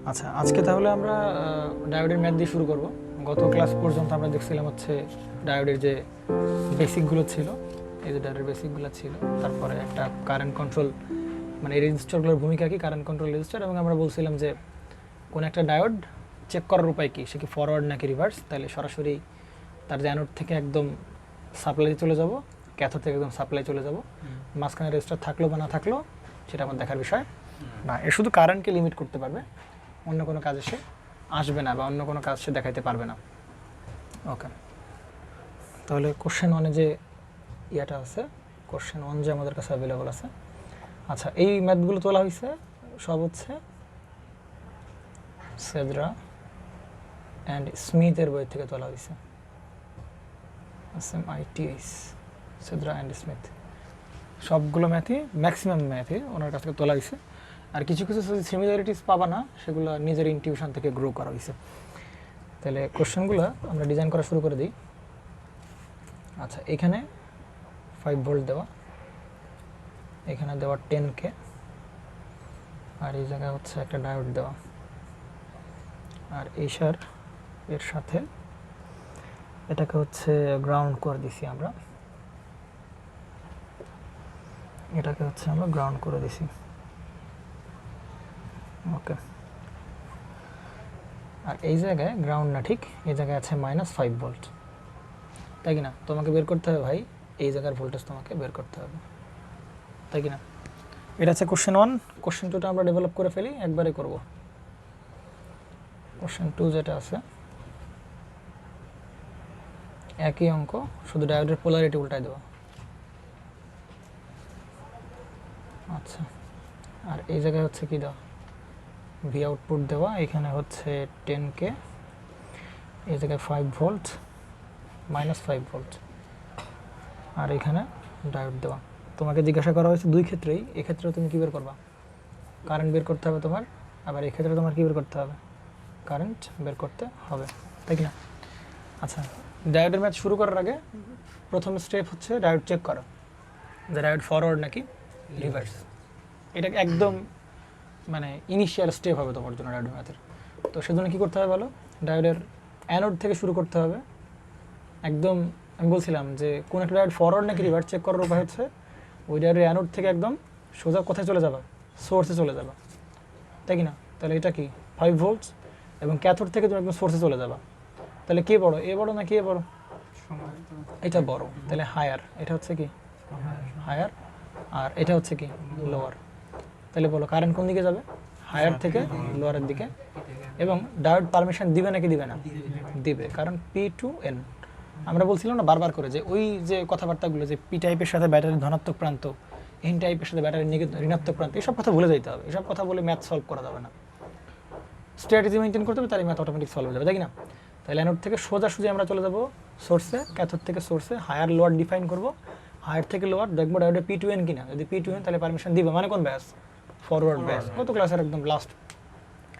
আচ্ছা, আজকে তাহলে আমরা ডায়োডের ম্যাথ দিয়ে শুরু করব। গত ক্লাস পর্যন্ত আমরা দেখছিলাম হচ্ছে ডায়োডের যে বেসিকগুলো ছিল, এই যে ডায়োডের বেসিকগুলো ছিল, তারপরে একটা কারেন্ট কন্ট্রোল, মানে এই রেজিস্টারগুলোর ভূমিকা কি, কারেন্ট কন্ট্রোল রেজিস্টার, এবং আমরা বলছিলাম যে কোন একটা ডায়োড চেক করার উপায় কি, সে কি ফরওয়ার্ড নাকি রিভার্স। তাহলে সরাসরি তার যে অ্যানোড থেকে একদম সাপ্লাই চলে যাব, ক্যাথোড থেকে একদম সাপ্লাই চলে যাব, মাঝখানে রেজিস্টার থাকলো বা না থাকলো সেটা আমার দেখার বিষয় না। এ শুধু কারেন্টকে লিমিট করতে পারবে, অন্য কোনো কাজে সে আসবে না বা অন্য কোনো কাজ সে দেখাইতে পারবে না। ওকে, তাহলে কোশ্চেন ওয়ানে যে ইয়াটা আছে, কোশ্চেন ওয়ান যে আমাদের কাছে অ্যাভেলেবল আছে। আচ্ছা, এই ম্যাথগুলো তোলা হয়েছে সব হচ্ছে সেদ্রা অ্যান্ড স্মিথের বই থেকে তোলা হয়েছে। SMITH, সেদ্রা অ্যান্ড স্মিথ, সবগুলো ম্যাথই, ম্যাক্সিমাম ম্যাথই ওনার কাছ থেকে তোলা হয়েছে। আর কিছু কিছু সিমিলারিটিস পাবা না, সেগুলো নিজের ইনটিউশন থেকে গ্রো করা হয়েছে। তাহলে কোশ্চেনগুলো আমরা ডিজাইন করা শুরু করে দিই। আচ্ছা, এখানে 5 ভোল্ট দেওয়া, এখানে দেওয়া 10K, আর এই জায়গায় হচ্ছে একটা ডায়োড দেওয়া, আর এর সাথে এটাকে হচ্ছে গ্রাউন্ড করে দিছি আমরা, এটাকে হচ্ছে আমরা গ্রাউন্ড করে দিছি। ওকে, আর এই জায়গায় গ্রাউন্ড না, ঠিক এই জায়গায় আছে -5 ভোল্ট, তাই কি না? তোমাকে বের করতে হবে ভাই, এই জায়গার ভোল্টেজ তোমাকে বের করতে হবে, তাই কি না? এটা হচ্ছে কোশ্চেন ওয়ান। কোশ্চেন টুটা আমরা ডেভেলপ করে ফেলি, একবারে করব। কোশ্চেন টু যেটা আছে, একই অঙ্ক, শুধু ডায়োডের পোলারিটি উল্টায় দেওয়া। আচ্ছা, আর এই জায়গায় হচ্ছে কি দেওয়া, ভি আউটপুট দেওয়া, এখানে হচ্ছে 10K, এই জায়গায় 5 ভোল্ট, -5 ভোল্ট, আর এখানে ডায়োড দেওয়া। তোমাকে জিজ্ঞাসা করা হয়েছে দুই ক্ষেত্রেই, এক্ষেত্রেও তুমি কী বের করবা, কারেন্ট বের করতে হবে তোমার, আবার এক্ষেত্রে তোমার কী বের করতে হবে, কারেন্ট বের করতে হবে, তাই কি না? আচ্ছা, ডায়োডের ম্যাথ শুরু করার আগে প্রথম স্টেপ হচ্ছে ডায়োড চেক করা, যে ডায়োড ফরওয়ার্ড নাকি রিভার্স। এটা একদম মানে ইনিশিয়াল স্টেপ হবে তোমার জন্য ডায়োড ম্যাথের। তো সেজন্য কী করতে হবে বলো, ডায়োডের অ্যানোড থেকে শুরু করতে হবে একদম। আমি বলছিলাম যে কোন একটা ডায়োড ফরওয়ার্ড নাকি রিভার্স চেক করার উপায় হচ্ছে ওই ডায়োডের অ্যানোড থেকে একদম সোজা কোথায় চলে যাবা, সোর্সে চলে যাবা, তাই কি না? তাহলে এটা কি 5 ভোল্টস, এবং ক্যাথোড থেকে তুমি একদম সোর্সে চলে যাবা। তাহলে কে বড়, এ বড় নাকি এ বড়? এটা বড়, তাহলে হায়ার, এটা হচ্ছে কি হায়ার, আর এটা হচ্ছে কি লোয়ার। তাহলে বলো কারেন্ট কোন দিকে যাবে, হায়ার থেকে লোয়ারের দিকে। এবং ডায়োড পারমিশন দিবে নাকি দিবে না? দিবে, কারণ P টু N। আমরা বলছিলাম না বারবার করে যে ওই যে কথাবার্তাগুলো, যে পি টাইপের সাথে ব্যাটারির ধনাত্মক প্রান্ত, এন টাইপের সাথে ব্যাটারির ঋণাত্মক প্রান্ত, এসব কথা ভুলে যেতে হবে। এসব কথা বলে ম্যাথ সলভ করা যাবে না, স্ট্র্যাটেজি মেনটেন করতে হবে, তাহলে ম্যাথ অটোমেটিক সলভ হয়ে যাবে, তাই কি না? তাহলে অ্যানোড থেকে সোজাসুজি আমরা চলে যাব সোর্সে, ক্যাথোড থেকে সোর্সে, হায়ার লোয়ার ডিফাইন করব, হায়ার থেকে লোয়ার দেখবো ডায়োডে P টু N কিনা। যদি P টু N তাহলে পারমিশন দিবে, মানে কোন ব্যাস, ফরওয়ার্ড ব্যাস। কত ক্লাসের একদম লাস্ট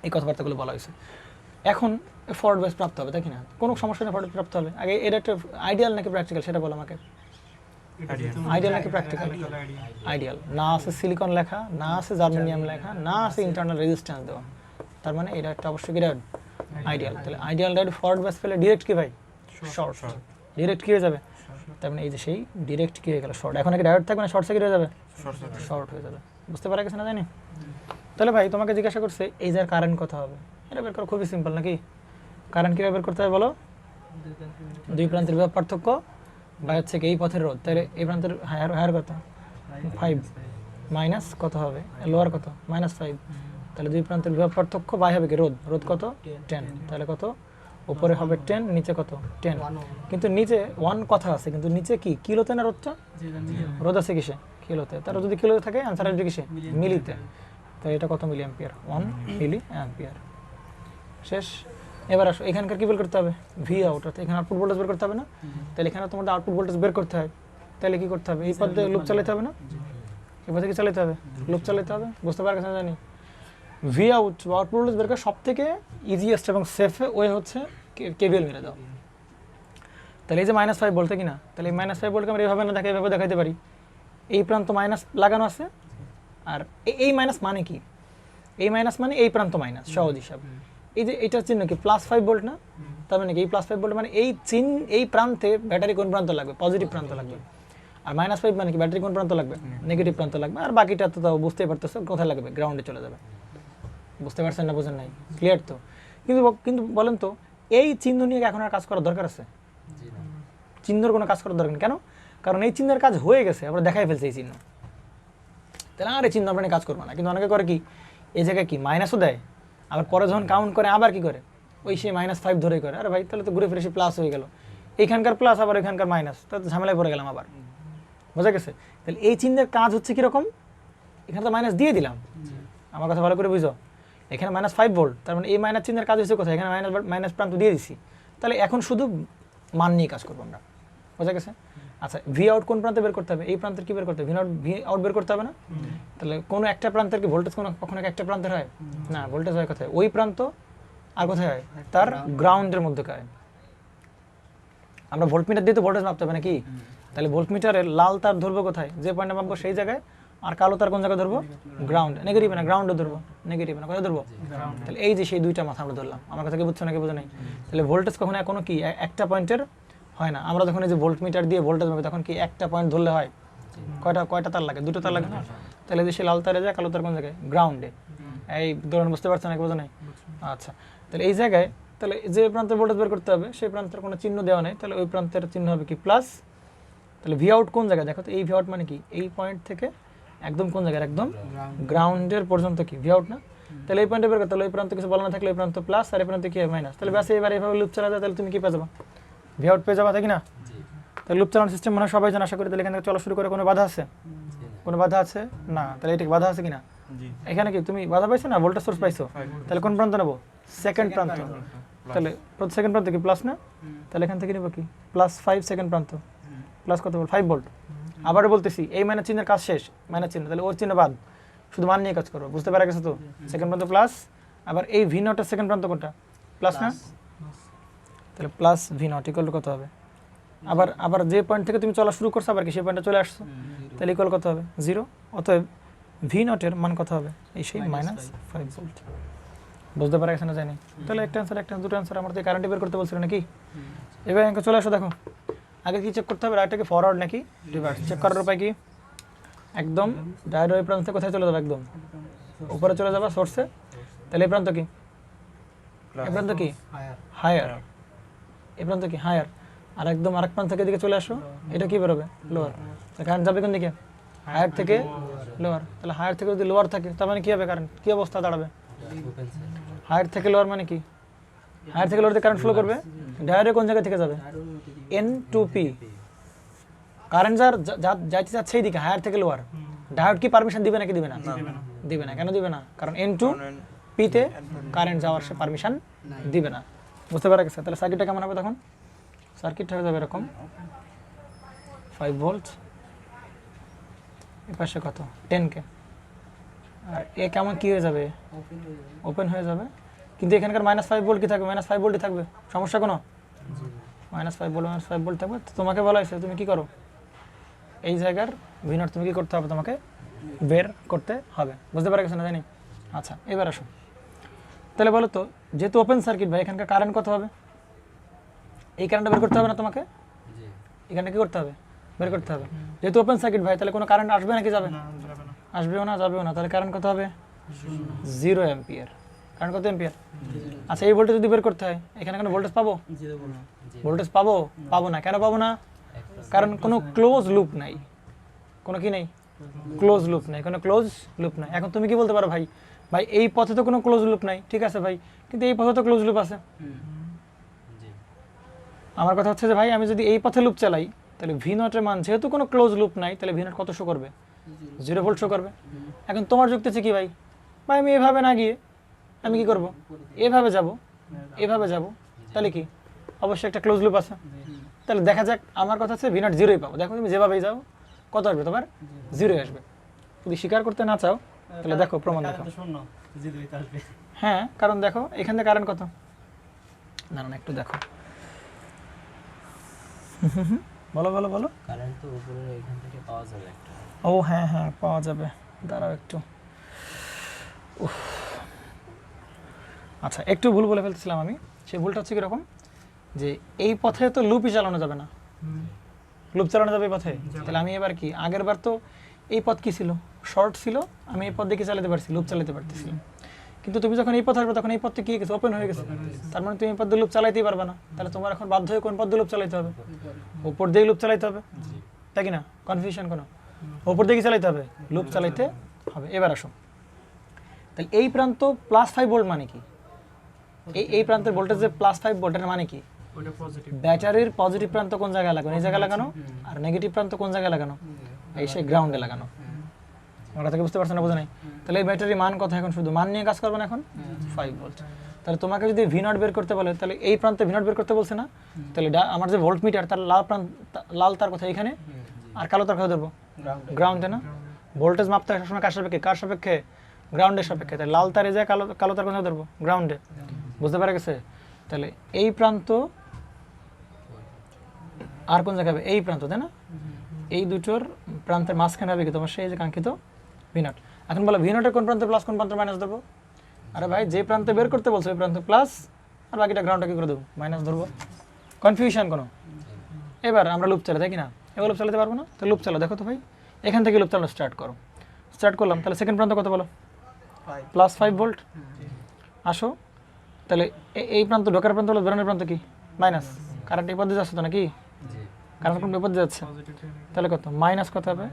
এই কথাবার্তাগুলো বলা হয়েছে। এখন ফরওয়ার্ড ব্যাস প্রাপ্ত হবে, তাই কি না? কোনো সমস্যা নেই, ফরওয়ার্ড প্রাপ্ত হবে। আগে এটা একটা আইডিয়াল নাকি প্র্যাকটিক্যাল সেটা বলো আমাকে। আইডিয়াল নাকি প্র্যাকটিক্যাল? আইডিয়াল। না আছে সিলিকন লেখা, না আছে জার্মেনিয়াম লেখা, না আছে ইন্টারনাল রেজিস্ট্যান্স দেওয়া, তার মানে এটা একটা অবশ্যই কি ডায়োড আইডিয়াল। তাহলে আইডিয়াল ডায়োড ফরওয়ার্ড ব্যাস পেলে ডিরেক্ট কি ভাই, শর্ট। ডিরেক্ট কি হয়ে যাবে, তার মানে এই যে সেই ডিরেক্ট কি হয়ে গেল, শর্ট। এখন কি ডায়োড থাকবে না শর্ট সার্কিট হয়ে যাবে, শর্ট হয়ে যাবে। বুঝতে পারা গেছে না জানি? তাহলে ভাই তোমাকে জিজ্ঞাসা করছে এই যে কারেন্ট কত হবে, এটা বের করা খুবই সিম্পল নাকি? কারেন্ট কীভাবে বের করতে হবে বলো, দুই প্রান্তের বিভব পার্থক্য বা হচ্ছে কি এই পথের রোধ। তাহলে এই প্রান্তের হায়ার হায়ার কত, 5, মাইনাস কত হবে লোয়ার কত, -5। তাহলে দুই প্রান্তের বিভব পার্থক্য বাই হবে কি রোধ, রোধ কত 10। তাহলে কত, উপরে হবে 10, নিচে কত 10। কিন্তু নিচে 1 কথা আছে, কিন্তু নিচে কি কিলোতে না রোধটা, রোধ আছে কিসে, কিলোতে। তার যদি কিলোতে থাকে অ্যান্সার আসবে কিসে, মিলিতে। তাহলে এটা কত মিলি অ্যাম্পিয়ার, 1 মিলি অ্যাম্পিয়ার। শেষ। এবার আসো এখানকার কি বের করতে হবে, ভি আউট, অর্থাৎ এখানে আউটপুট ভোল্টেজ বের করতে হবে না? তাহলে এখানে তোমাদের আউটপুট ভোল্টেজ বের করতে হয়, তাহলে কি করতে হবে, এই পথে লুপ চালাতে হবে না? এই পথে কি চালাতে হবে, লুপ চালাতে হবে। বুঝতে পারছ না জানি? ভি আউট বা আউটপুট ভোল্টেজ বের করার সব থেকে ইজিয়েস্ট এবং সেফ ওয়ে হচ্ছে কেভিএল মেরে দাও। তাহলে এই যে -5 বলতে কি না, তাহলে এই -5 ভোল্টকে আমরা এইভাবে না দেখে এইভাবে দেখাইতে পারি। এই প্রান্ত মাইনাস লাগানো আছে, আর এই মাইনাস মানে কি, এই মাইনাস মানে এই প্রান্ত মাইনাস, সহজ হিসাব। এই যে এটার চিহ্ন কি +5 ভোল্ট না, তার মানে কি এই +5 ভোল্ট মানে এই এই প্রান্তে ব্যাটারি কোন প্রান্ত লাগবে, পজিটিভ প্রান্ত লাগবে। আর -5 মানে কি ব্যাটারি কোন প্রান্ত লাগবে, নেগেটিভ প্রান্ত লাগবে। আর বাকিটা তো তাও বুঝতেই পারতেছো কোথায় লাগবে, গ্রাউন্ডে চলে যাবে। বুঝতে পারছেন না, বোঝেন নাই, ক্লিয়ার তো? কিন্তু বলেন তো এই চিহ্ন নিয়ে এখন আর কাজ করার দরকার আছে? চিহ্নের কোনো কাজ করার দরকার নেই। কেন? কারণ এই চিহ্নের কাজ হয়ে গেছে, আমরা দেখাই ফেলছি এই চিহ্ন। তাহলে আর এই চিহ্ন আমরা কাজ করবো না। কিন্তু অনেকে করে কি এই জায়গায় কি মাইনাসও দেয়, আবার পরে যখন কাউন্ট করে আবার কি করে ওই সে -5 ধরেই করে। আরে ভাই তাহলে তো ঘুরে ফিরে সে প্লাস হয়ে গেল, এইখানকার প্লাস আবার এখানকার মাইনাস, তাহলে তো ঝামেলায় পড়ে গেলাম আবার। বোঝা গেছে? তাহলে এই চিহ্নের কাজ হচ্ছে কীরকম, এখানে তো মাইনাস দিয়ে দিলাম, আমার কথা ভালো করে বুঝো, এখানে -5 ভোল্ট, তার মানে এই মাইনাস চিহ্নের কাজ হচ্ছে কোথায়, এখানে মাইনাস প্রান্ত দিয়ে দিছি। তাহলে এখন শুধু মান নিয়ে কাজ করবো আমরা। বোঝা গেছে? আচ্ছা, ভি আউট কোন প্রান্তে বের করতে হবে, এই প্রান্তের কি বের করতে হবে, ভি আউট বের করতে হবে না? তাহলে কোনো একটা প্রান্তের কি ভোল্টেজ কখনো একটা প্রান্তের হয় না, ভোল্টেজ হয় কোথায়, ওই প্রান্ত আর কোথায় হয়, তার গ্রাউন্ডের মধ্যে হয়। আমরা ভোল্টমিটার দিয়ে তো ভোল্টেজ মাপতে হবে নাকি? তাহলে ভোল্টমিটারের লাল তার ধরবো কোথায়, যে পয়েন্টে মাপবো সেই জায়গায়, আর কালো তার কোন জায়গায় ধরবো, গ্রাউন্ড। নেগেটিভ না, গ্রাউন্ডে ধরবো, নেগেটিভ না, কোথায় ধরবো? তাহলে এই যে সেই দুইটা মাথা আমরা ধরলাম, আমার কথা কি বুঝছো নাকি বোঝো নাই? তাহলে ভোল্টেজ কখনো কোনো কি একটা পয়েন্টের হয় না। আমরা যখন এই যে ভোল্টমিটার দিয়ে ভোল্টেজ মাপি তখন কি একটা পয়েন্ট ধরলে হয়? কয়টা তার লাগে, দুটো তার লাগে না? তাহলে যে সে লাল তারে যায়, কালো তার কোন জায়গায়, গ্রাউন্ডে। এই ধরুন বুঝতে পারছো নাকি বোঝো নাই? আচ্ছা, তাহলে এই জায়গায় তাহলে যে প্রান্তের ভোল্টেজ বের করতে হবে সেই প্রান্তের কোনো চিহ্ন দেওয়া নেই, তাহলে ওই প্রান্তের চিহ্ন হবে কি প্লাস। তাহলে ভি আউট কোন জায়গায় দেখো তো, এই ভি আউট মানে কি এই পয়েন্ট থেকে একদম কোন জায়গায়, একদম গ্রাউন্ডের পর্যন্ত কি ভি আউট না? তাহলে এই পয়েন্টে বের করতে, তাহলে ওই প্রান্তে কিছু বলা না থাকলে ওই প্রান্ত প্লাস আর এই প্রান্তে কি হয় মাইনাস। তাহলে ব্যাস এবার এইভাবে লুপ চালা যায়, তাহলে তুমি কি পেয়ে যাবা, ভি আউট পেয়ে যাবা, তাই না? তাহলে লুপ চালানোর সিস্টেম মনে হয় সবাই জানা, আশা করি। তাহলে এখান থেকে চলা শুরু করে কোনো বাধা আছে, কোনো বাধা আছে না? তাহলে এটা বাধা আছে কিনা, এখানে কি তুমি বাধা পাইছো না, ভোল্টেজ সোর্স পাইছো, তাহলে কোন প্রান্ত নেবো, সেকেন্ড প্রান্ত। তাহলে প্রতি সেকেন্ড প্রান্ত কি প্লাস না, তাহলে এখান থেকে নেবো কি +5 সেকেন্ড প্রান্ত, প্লাস কত ভোল্ট, 5 ভোল্ট। আবার বলতেছি এই মাইনাস চিহ্নের কাজ শেষ, মাইনাস চিহ্ন, তাহলে ওর চিহ্ন বাদ, শুধু মান নিয়ে কাজ করবো। বুঝতে পারা গেছে তো? সেকেন্ড প্রান্ত প্লাস, আবার এই ভি নটের সেকেন্ড প্রান্ত কোনটা, প্লাস না? তাহলে প্লাস ভি নট ইকুয়াল কত হবে, আবার যে পয়েন্ট থেকে তুমি চলা শুরু করছো আবার কি সেই পয়েন্টে চলে আসছো, তাহলে ইকুয়াল কত হবে, 0। অতএব ভি নটের মান কত হবে, এই সেই -5 ভোল্ট। বুঝতে পারা গেছে না জানি? তাহলে একটা অ্যান্সার, দুটো অ্যান্সার। আমার তো কারেন্ট বের করতে বলছিল নাকি? এবার অঙ্ক চলে আসো, দেখো আগে কি চেক করতে হবে, রাইটটাকে ফরওয়ার্ড নাকি রিভার্স। চেক করার উপায় কি, একদম ডাইরেক্ট ওই প্রান্ত থেকে কোথায় চলে যাবে, একদম উপরে চলে যাবে সোর্সে। তাহলে এই প্রান্ত কি, এই প্রান্ত কি হায়ার, এই প্রান্ত কি হায়ার, আর একদম আরেক প্রান্ত থেকে দিকে চলে আসো, এটা কি বেরোবে, লোয়ার। কারেন্ট যাবে কোন দিকে, হায়ার থেকে লোয়ার। তাহলে হায়ার থেকে যদি লোয়ার থাকে তার মানে কি হবে, কারেন্ট কি অবস্থা দাঁড়াবে, হায়ার থেকে লোয়ার মানে কি, হায়ার থেকে লোয়ার কারেন্ট ফ্লো করবে, ডাইরেক্ট কোন জায়গা থেকে যাবে, N to P। কারেন্ট যাইতে যাচ্ছে এই দিকে হায়ার থেকে লোয়ার, ডায়োড কি পারমিশন দিবে নাকি দিবে না, দিবে না। কেন দিবে না, কারণ N to P তে কারেন্ট যাওয়ার সে পারমিশন দিবে না। বুঝতে পারা গেছে? তাহলে সার্কিটটা কেমন হবে তখন, সার্কিটটা হয়ে যাবে এরকম, 5 ভোল্ট, এই পাশে কত 10K, আর এ কেমন কি হয়ে যাবে, ওপেন হয়ে যাবে। কিন্তু এখানকার -5 ভোল্ট কি থাকবে, -5 ভোল্টই থাকবে, সমস্যা কোনো, -5 ভোল্ট থাকবে। তোমাকে বলা হয়েছে তুমি কি করো, এই জায়গার ভি নট তুমি কি করতে হবে, তোমাকে বের করতে হবে। বুঝতে পারা গেছে না জানি? আচ্ছা, এবার আসো, তাহলে বলো তো যেহেতু ওপেন সার্কিট ভাই, এখানকার কারেন্ট কত হবে, এই কারেন্টটা বের করতে হবে না তোমাকে, এখানটা কি করতে হবে, বের করতে হবে। যেহেতু ওপেন সার্কিট ভাই, তাহলে কোনো কারেন্ট আসবে নাকি যাবে, আসবেও না যাবেও না, তাহলে কারেন্ট কত হবে, 0 অ্যাম্পিয়ার। কারেন্ট কত অ্যাম্পিয়ার? আচ্ছা, এই ভোল্টেজ যদি বের করতে হয়, এখানে কোনো ভোল্টেজ পাবো, ভোল্টেজ পাবো না। কেন পাবো না, কারণ কোনো ক্লোজ লুপ নাই, কোনো কি নেই, ক্লোজ লুপ নাই, কোনো ক্লোজ লুপ নাই। এখন তুমি কি বলতে পারো, ভাই এই পথে তো কোনো ক্লোজ লুপ নাই, ঠিক আছে ভাই, কিন্তু এই পথে তো ক্লোজ লুপ আছে। আমার কথা হচ্ছে যে ভাই আমি যদি এই পথে লুপ চালাই, তাহলে ভি নটের মান যেহেতু কোনো ক্লোজ লুপ নাই, তাহলে ভি নট কত শো করবে, 0 ভোল্ট শো করবে। এখন তোমার যুক্তি হচ্ছে কি ভাই আমি এভাবে না গিয়ে আমি কি করব, এভাবে যাব, তাহলে কি অবশ্যই একটা ক্লোজ লুপ আছে। তাহলে দেখা যাক, আমার কথা হচ্ছে ভি নট 0ই পাবো। দেখো তুমি যেভাবেই যাও কত আসবে, তোমার 0 আসবে। যদি স্বীকার করতে না চাও তাহলে দেখো প্রমাণ দেখো, হ্যাঁ, কারণ দেখো এখান থেকে কারেন্ট কত, না একটু দেখো, বলো কারেন্ট তো উপরে এখান থেকে পাওয়া যাবে একটা, ও হ্যাঁ পাওয়া যাবে, দাঁড়াও একটু, আচ্ছা একটু ভুল বলে ফেলতেছিলাম আমি, সেই ভুলটা হচ্ছে কীরকম, যে এই পথে তো লুপই চালানো যাবে না, লুপ চালানো যাবে এই পথে, তাহলে আমি এবার কি, আগের বার তো এই পথ কি ছিল, শর্ট ছিল, আমি এই পথ দিয়ে কি চালাতে পারছি, লুপ চালাতে পারতেছি। কিন্তু তুমি যখন এই পথ আসবে তখন এই পথটা কি হয়ে গেছে, ওপেন হয়ে গেছে, তার মানে তুমি এই পথ দিয়ে লুপ চালাইতেই পারবে না, তাহলে তোমার এখন বাধ্য হয়ে কোন পথ দিয়ে লুপ চালাইতে হবে, উপর দিয়ে লুপ চালাইতে হবে, তাই কি না, কনফিউশন কোনো, উপর দিয়ে কি চালাইতে হবে, লুপ চালাইতে হবে। এবার আসো, তাহলে এই প্রান্ত +5 ভোল্ট মানে কি, এই প্রান্তের ভোল্টেজ যে +5 ভোল্টের মানে কি, ওটা পজিটিভ। ব্যাটারির পজিটিভ প্রান্ত কোন জায়গায় লাগানো, এই জায়গায় লাগানো, আর নেগেটিভ প্রান্ত কোন জায়গায় লাগানো, এই সেই গ্রাউন্ডে লাগানো। আমার কথা বুঝতে পারছো না, বোঝা নাই? তাহলে এই ব্যাটারির মান কত, এখন শুধু মান নিয়ে কাজ করবে না, এখন 5 ভোল্ট। তাহলে তোমাকে যদি V0 বের করতে বলে, তাহলে এই প্রান্তে V0 বের করতে বলছে না, তাহলে আমার যে ভোল্ট মিটার তার লাল তার কথা এখানে, আর কালো তার কথা ধরবো গ্রাউন্ডে না, ভোল্টেজ মাপতে হয় সবসময় কার সাপেক্ষে, কার সাপেক্ষে, গ্রাউন্ডের সাপেক্ষে, তাহলে লাল তারে যায় কালো তার কথা ধরবো গ্রাউন্ডে, বুঝতে পারা গেছে? তাহলে এই প্রান্ত আর কোন জায়গায় হবে, এই প্রান্ত, তাই না, এই দুটোর প্রান্তের মাঝখানে হবে কি তোমার সেই যে কাঙ্ক্ষিত V0। এখন বলো V0 এর কোন প্রান্তে প্লাস কোন প্রান্তে মাইনাস ধরবো, আরে ভাই যে প্রান্তে বের করতে বলছো ওই প্রান্তে প্লাস, আর বাকিটা গ্রাউন্ডটা কি করে দেবো, মাইনাস ধরবো, কনফিউশন কোনো। এবার আমরা লুপ চালাই, তাই কি না, এবার লুপ চালাতে পারবো না, তো লুপ চালাও, দেখো তো ভাই এখান থেকে লুপ চালানো স্টার্ট করো, স্টার্ট করলাম, তাহলে সেকেন্ড প্রান্ত কত বলো, +5 ভোল্ট। আসো তাহলে এই প্রান্ত ঢোকার প্রান্ত হলো, বেরোনোর প্রান্ত কি মাইনাস, কারেন্ট এই পদ্ধতি যাচ্ছে তো নাকি, কারেন্ট কোন বিপদে যাচ্ছে, তাহলে কত মাইনাস কত হবে,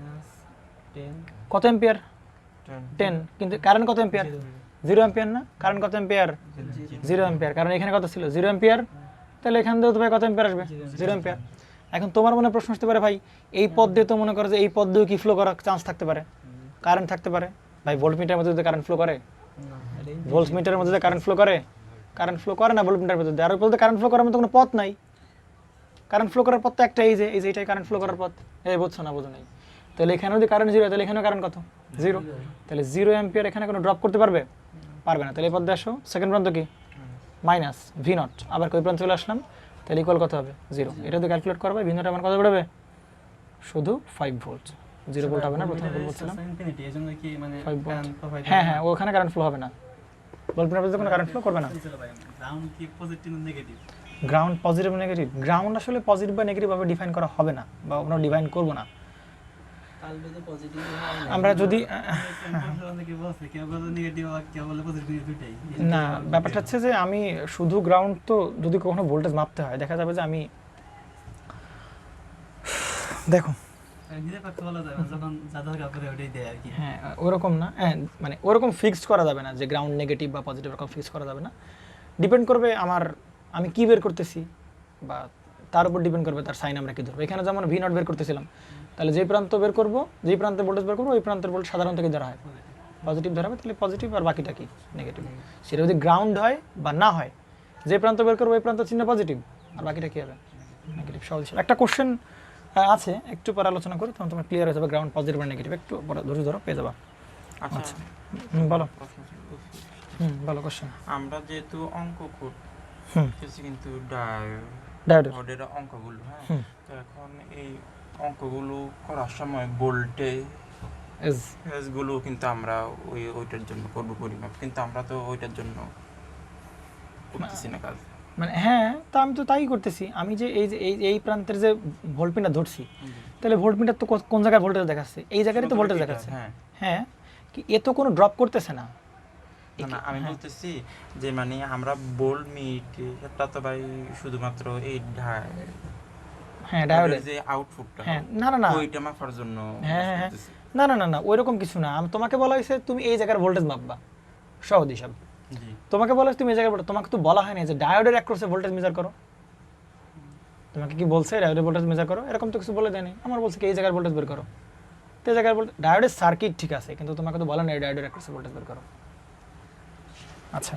কত এম্পিয়ার, 10, কিন্তু কারেন্ট কত এম্পিয়ার, 0 এম্পিয়ার না, কারেন্ট কত এম্পিয়ার, 0 এম্পিয়ার, কারণ এখানে কত ছিল 0 এম্পিয়ার, তাহলে এখান থেকে তো ভাই কত এম্পিয়ার আসবে, 0 এম্পিয়ার। এখন তোমার মনে প্রশ্ন আসতে পারে, ভাই এই পথ দিয়ে তো মনে করো যে এই পথ দিয়ে কি ফ্লো করার চান্স থাকতে পারে, কারেন্ট থাকতে পারে, ভাই ভোল্টমিটারের মধ্যে যদি কারেন্ট ফ্লো করে, ভোল্টমিটারের মধ্যে কারেন্ট ফ্লো করে, কারেন্ট ফ্লো করে না ভোল্টমিটারের মধ্যে, আর বলতে কারেন্ট ফ্লো করার মতো কোনো পথ নাই, কারেন্ট ফ্লো করার পথ তো একটা, এই যে এটাই কারেন্ট ফ্লো করার পথ, এই বুঝছো না, বোঝো নাই? তাহলে এখানে যদি কারেন্ট 0, তাহলে এখানেও কারেন্ট কত, 0, তাহলে 0 এম্পিয়ার এখানে কোনো ড্রপ করতে পারবে, পারবে না, তাহলে এই পথ দিয়ে আসো, সেকেন্ড প্রান্ত কি মাইনাস V0, আবার কই প্রান্ত চলে আসলাম, তাহলে ইকুয়াল কত হবে 0, এটা যদি ক্যালকুলেট করবে V0 আমার কত পড়বে, শুধু 5 ভোল্ট, 0 ভোল্ট হবে না, প্রথমে বলছিলাম ইনফিনিটি, এজন্য কি মানে 5 ভোল্ট, কারেন্ট প্রোভাইড, হ্যাঁ হ্যাঁ ওখানে কারেন্ট ফ্লো হবে না, ভোল্টমিটার মধ্যে কোনো কারেন্ট ফ্লো করবে না। গ্রাউন্ড কি পজিটিভ না negative, ground positive negative, ground আসলে পজিটিভ বা নেগেটিভ ভাবে ডিফাইন করা হবে না, বা আমরা ডিফাইন করব না, তাহলে তো পজিটিভ আমরা যদি অনেকে বলছে কেউ বলে নেগেটিভ আর কেউ বলে পজিটিভ, দুটাই। না, ব্যাপারটা হচ্ছে যে আমি শুধু গ্রাউন্ড তো যদি কখনো ভোল্টেজ মাপতে হয়, দেখা যাবে যে আমি দেখো নিজের পক্ষে বলা যায় না, যখন যা দরকার পড়ে ওটাই দেয় আর কি। হ্যাঁ ওরকম না, হ্যাঁ মানে ওরকম ফিক্সড করা যাবে না যে গ্রাউন্ড নেগেটিভ বা পজিটিভ, এরকম ফিক্স করা যাবে না, ডিপেন্ড করবে আমি কি বের করতেছি, বা তার উপর ডিপেন্ড করবে তার সাইন আমরা কি ধরবো। এখানে যেমন V0 বের করতেছিলাম, তাহলে যেই প্রান্ত বের করবো, যেই প্রান্তে ভোল্টেজ বের করবো, ওই প্রান্তের ভোল্টেজ সাধারণত কি ধরা হয়, পজিটিভ ধরা হবে, তাহলে পজিটিভ, আর বাকিটা কি নেগেটিভ। সেটা যদি গ্রাউন্ড হয় বা না হয়, যে প্রান্ত বের করবো ওই প্রান্ত চিহ্ন পজিটিভ, আর বাকিটা কি হবে নেগেটিভ। সহজ ছিল। একটা কোশ্চেন আছে, একটু পরে আলোচনা করি, তখন তোমার ক্লিয়ার হয়ে যাবে গ্রাউন্ড পজিটিভ আর নেগেটিভ, একটু পরে ধরো পেয়ে যাবা। আচ্ছা বলো, প্রশ্ন ছিল। বলো কোশ্চেন। আমরা যেহেতু অঙ্ক হুম। করতেছি কিন্তু ডায়োডের ডায়োডের অঙ্কগুলো, হ্যাঁ, হুম। তো এখন এই অঙ্কগুলো করার সময় ভোল্টেজগুলো কিন্তু আমরা ওইটার জন্য করবো পরিমাপ, কিন্তু আমরা তো ওইটার জন্য করতেছি না কাজ। মানে হ্যাঁ, তা আমি তো তাই করতেছি, আমি যে এই প্রান্তের যে ভোল্টমিটার ধরছি, তাহলে ভোল্টমিটার তো কোন জায়গায় ভোল্টেজ দেখাচ্ছে, এই জায়গায় তো ভোল্টেজ দেখাচ্ছে, হ্যাঁ হ্যাঁ, কি এ তো কোনো ড্রপ করতেছে না। না, আমি বলতেছি যে মানে আমরা ভোল্ট মিট এটা তো ভাই শুধুমাত্র এই হ্যাঁ ডায়োডের যে আউটপুটটা, হ্যাঁ, না না না, ওইটা মাপার জন্য হ্যাঁ হ্যাঁ হ্যাঁ, করতেছি। না না না না, ওইরকম কিছু না, আমি তোমাকে বলা হয়েছে তুমি এই জায়গার ভোল্টেজ মাপবা, সহজ হিসাব। জি, তোমাকে বলা হয়েছে তুমি এই জায়গার ভোল্টেজ, তোমাকে তো বলা হয় না যে ডায়োডের অ্যাক্রসে ভোল্টেজ মেজার করো, তোমাকে কি বলছে ডায়োডের ভোল্টেজ মেজার করো, এরকম তো কিছু বলে দেয়নি, আমার বলছে কি এই জায়গার ভোল্টেজ বের করো, তো এই জায়গার ডায়োডের সার্কিট ঠিক আছে, কিন্তু তোমাকে তো বলা নেই ডায়োডের অ্যাক্রসে ভোল্টেজ বের করো। আচ্ছা,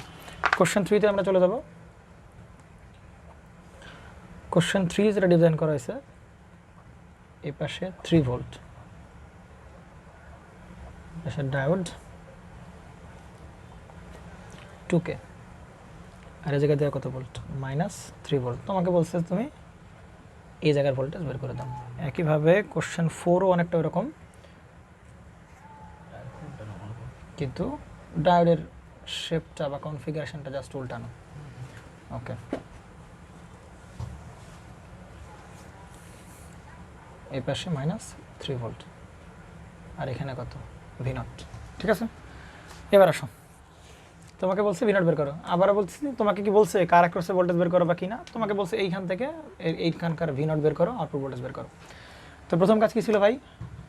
কোশ্চেন 3 তে আমরা চলে যাব। কোশ্চেন 3 যেটা ডিজাইন করা হয়েছে, এই পাশে 3 ভোল্ট, পাশে ডায়োড 2K, আর এই জায়গায় দেওয়া কত ভোল্ট, -3 ভোল্ট। তোমাকে বলছে তুমি এই জায়গার ভোল্টেজ বের করে দাও। একইভাবে কোশ্চেন 4ও অনেকটা ওরকম, কিন্তু ডায়োডের শেপটা বা কনফিগারেশনটা জাস্ট উল্টানো। ওকে, এই পাশে -3 ভোল্ট আর এখানে কত ভি নট। ঠিক আছে, এবার আসো, তোমাকে বলছে ভি নট বের করো। আবারও বলছি তোমাকে কি বলছে কার অ্যাক্রসে ভোল্টেজ বের করো বা কি না, তোমাকে বলছে এইখান থেকে এইখানকার ভি নট বের করো, আউটপুট ভোল্টেজ বের করো। তো প্রথম কাজ কি ছিল ভাই,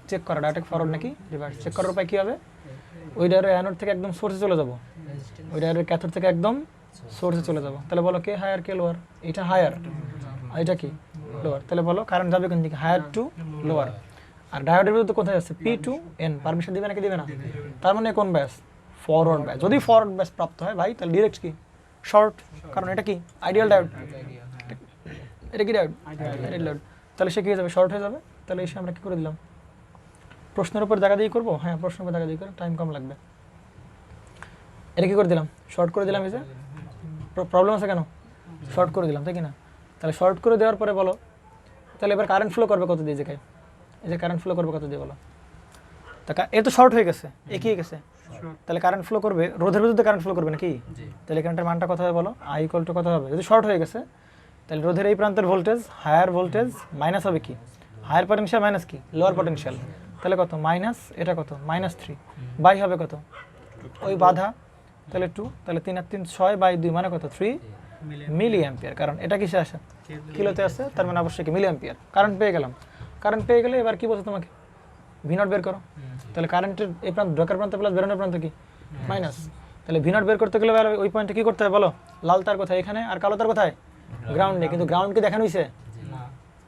চেক করা ডাইরেক্ট ফরওয়ার্ড নাকি রিভার্স। চেক করার উপায় কী হবে, ওই ডায়ারের অ্যানোড থেকে একদম সোর্সে চলে যাবো, ওই ডায়ারের ক্যাথোড থেকে একদম সোর্সে চলে যাবো। তাহলে বলো কে হায়ার কে লোয়ার, এটা হায়ার আর এটা কি লোয়ার। তাহলে বলো কারেন্ট যাবে কোন দিকে, হায়ার টু লোয়ার। আর ডায়োডের বিরুদ্ধে কোথায় যাচ্ছে, পি টু এন, পারমিশন দিবে নাকি দিবে না। তার মানে কোন ব্যাস, ফরওয়ার্ড ব্যাস। যদি ফরওয়ার্ড ব্যাস প্রাপ্ত হয় ভাই তাহলে ডিরেক্ট কি শর্ট, কারণ এটা কি আইডিয়াল ডায়োড, এটা কি ডায়োড আইডিয়াল ডায়োড। তাহলে সে কি হয়ে যাবে, শর্ট হয়ে যাবে। তাহলে এসে আমরা কি করে দিলাম, প্রশ্নের উপর দেখা দিয়ে করবো। হ্যাঁ, প্রশ্নের উপর দেখা দিয়ে করে, টাইম কম লাগবে। এটা কি করে দিলাম, শর্ট করে দিলাম। এই যে প্রবলেম আছে কেন, শর্ট করে দিলাম তাই কি না। তাহলে শর্ট করে দেওয়ার পরে বলো, তাহলে এবার কারেন্ট ফ্লো করবে কত দিয়ে, জায়গায় এই যে কারেন্ট ফ্লো করবে কত দিয়ে বলো। তা এ তো শর্ট হয়ে গেছে, এ কি হয়ে গেছে, তাহলে কারেন্ট ফ্লো করবে রোধের বিরুদ্ধে কারেন্ট ফ্লো করবে নাকি। তাহলে কারেন্টের মানটা কত হবে বলো, আই ইকুয়াল টু কত হবে, যদি শর্ট হয়ে গেছে তাহলে রোধের এই প্রান্তের ভোল্টেজ হায়ার ভোল্টেজ মাইনাস হবে কি, হায়ার পটেনশিয়াল মাইনাস কি লোয়ার পটেনশিয়াল। তাহলে কত মাইনাস, এটা কত -3 বাই হবে কত ওই বাধা, তাহলে 2, তাহলে 3 আর 3 6 বাই 2 মানে কত 3 মিলি অ্যাম্পিয়ার। কারণ এটা কিসে আসে, কিলোতে আসে, তার মানে অবশ্যই কি মিলি অ্যাম্পিয়ার। কারেন্ট পেয়ে গেলাম, কারেন্ট পেয়ে গেলে এবার কি বলছে তোমাকে, ভি নট বের করো। তাহলে কারেন্টের এই প্রান্ত ঢোকার প্রান্ত প্লাস বেরোনোর প্রান্ত কি মাইনাস। তাহলে ভি নট বের করতে গেলে ওই পয়েন্টে কি করতে হবে বলো, লাল তার কোথায় এখানে আর কালো তার কোথায় গ্রাউন্ডে। কিন্তু গ্রাউন্ড কি দেখানো হয়েছে,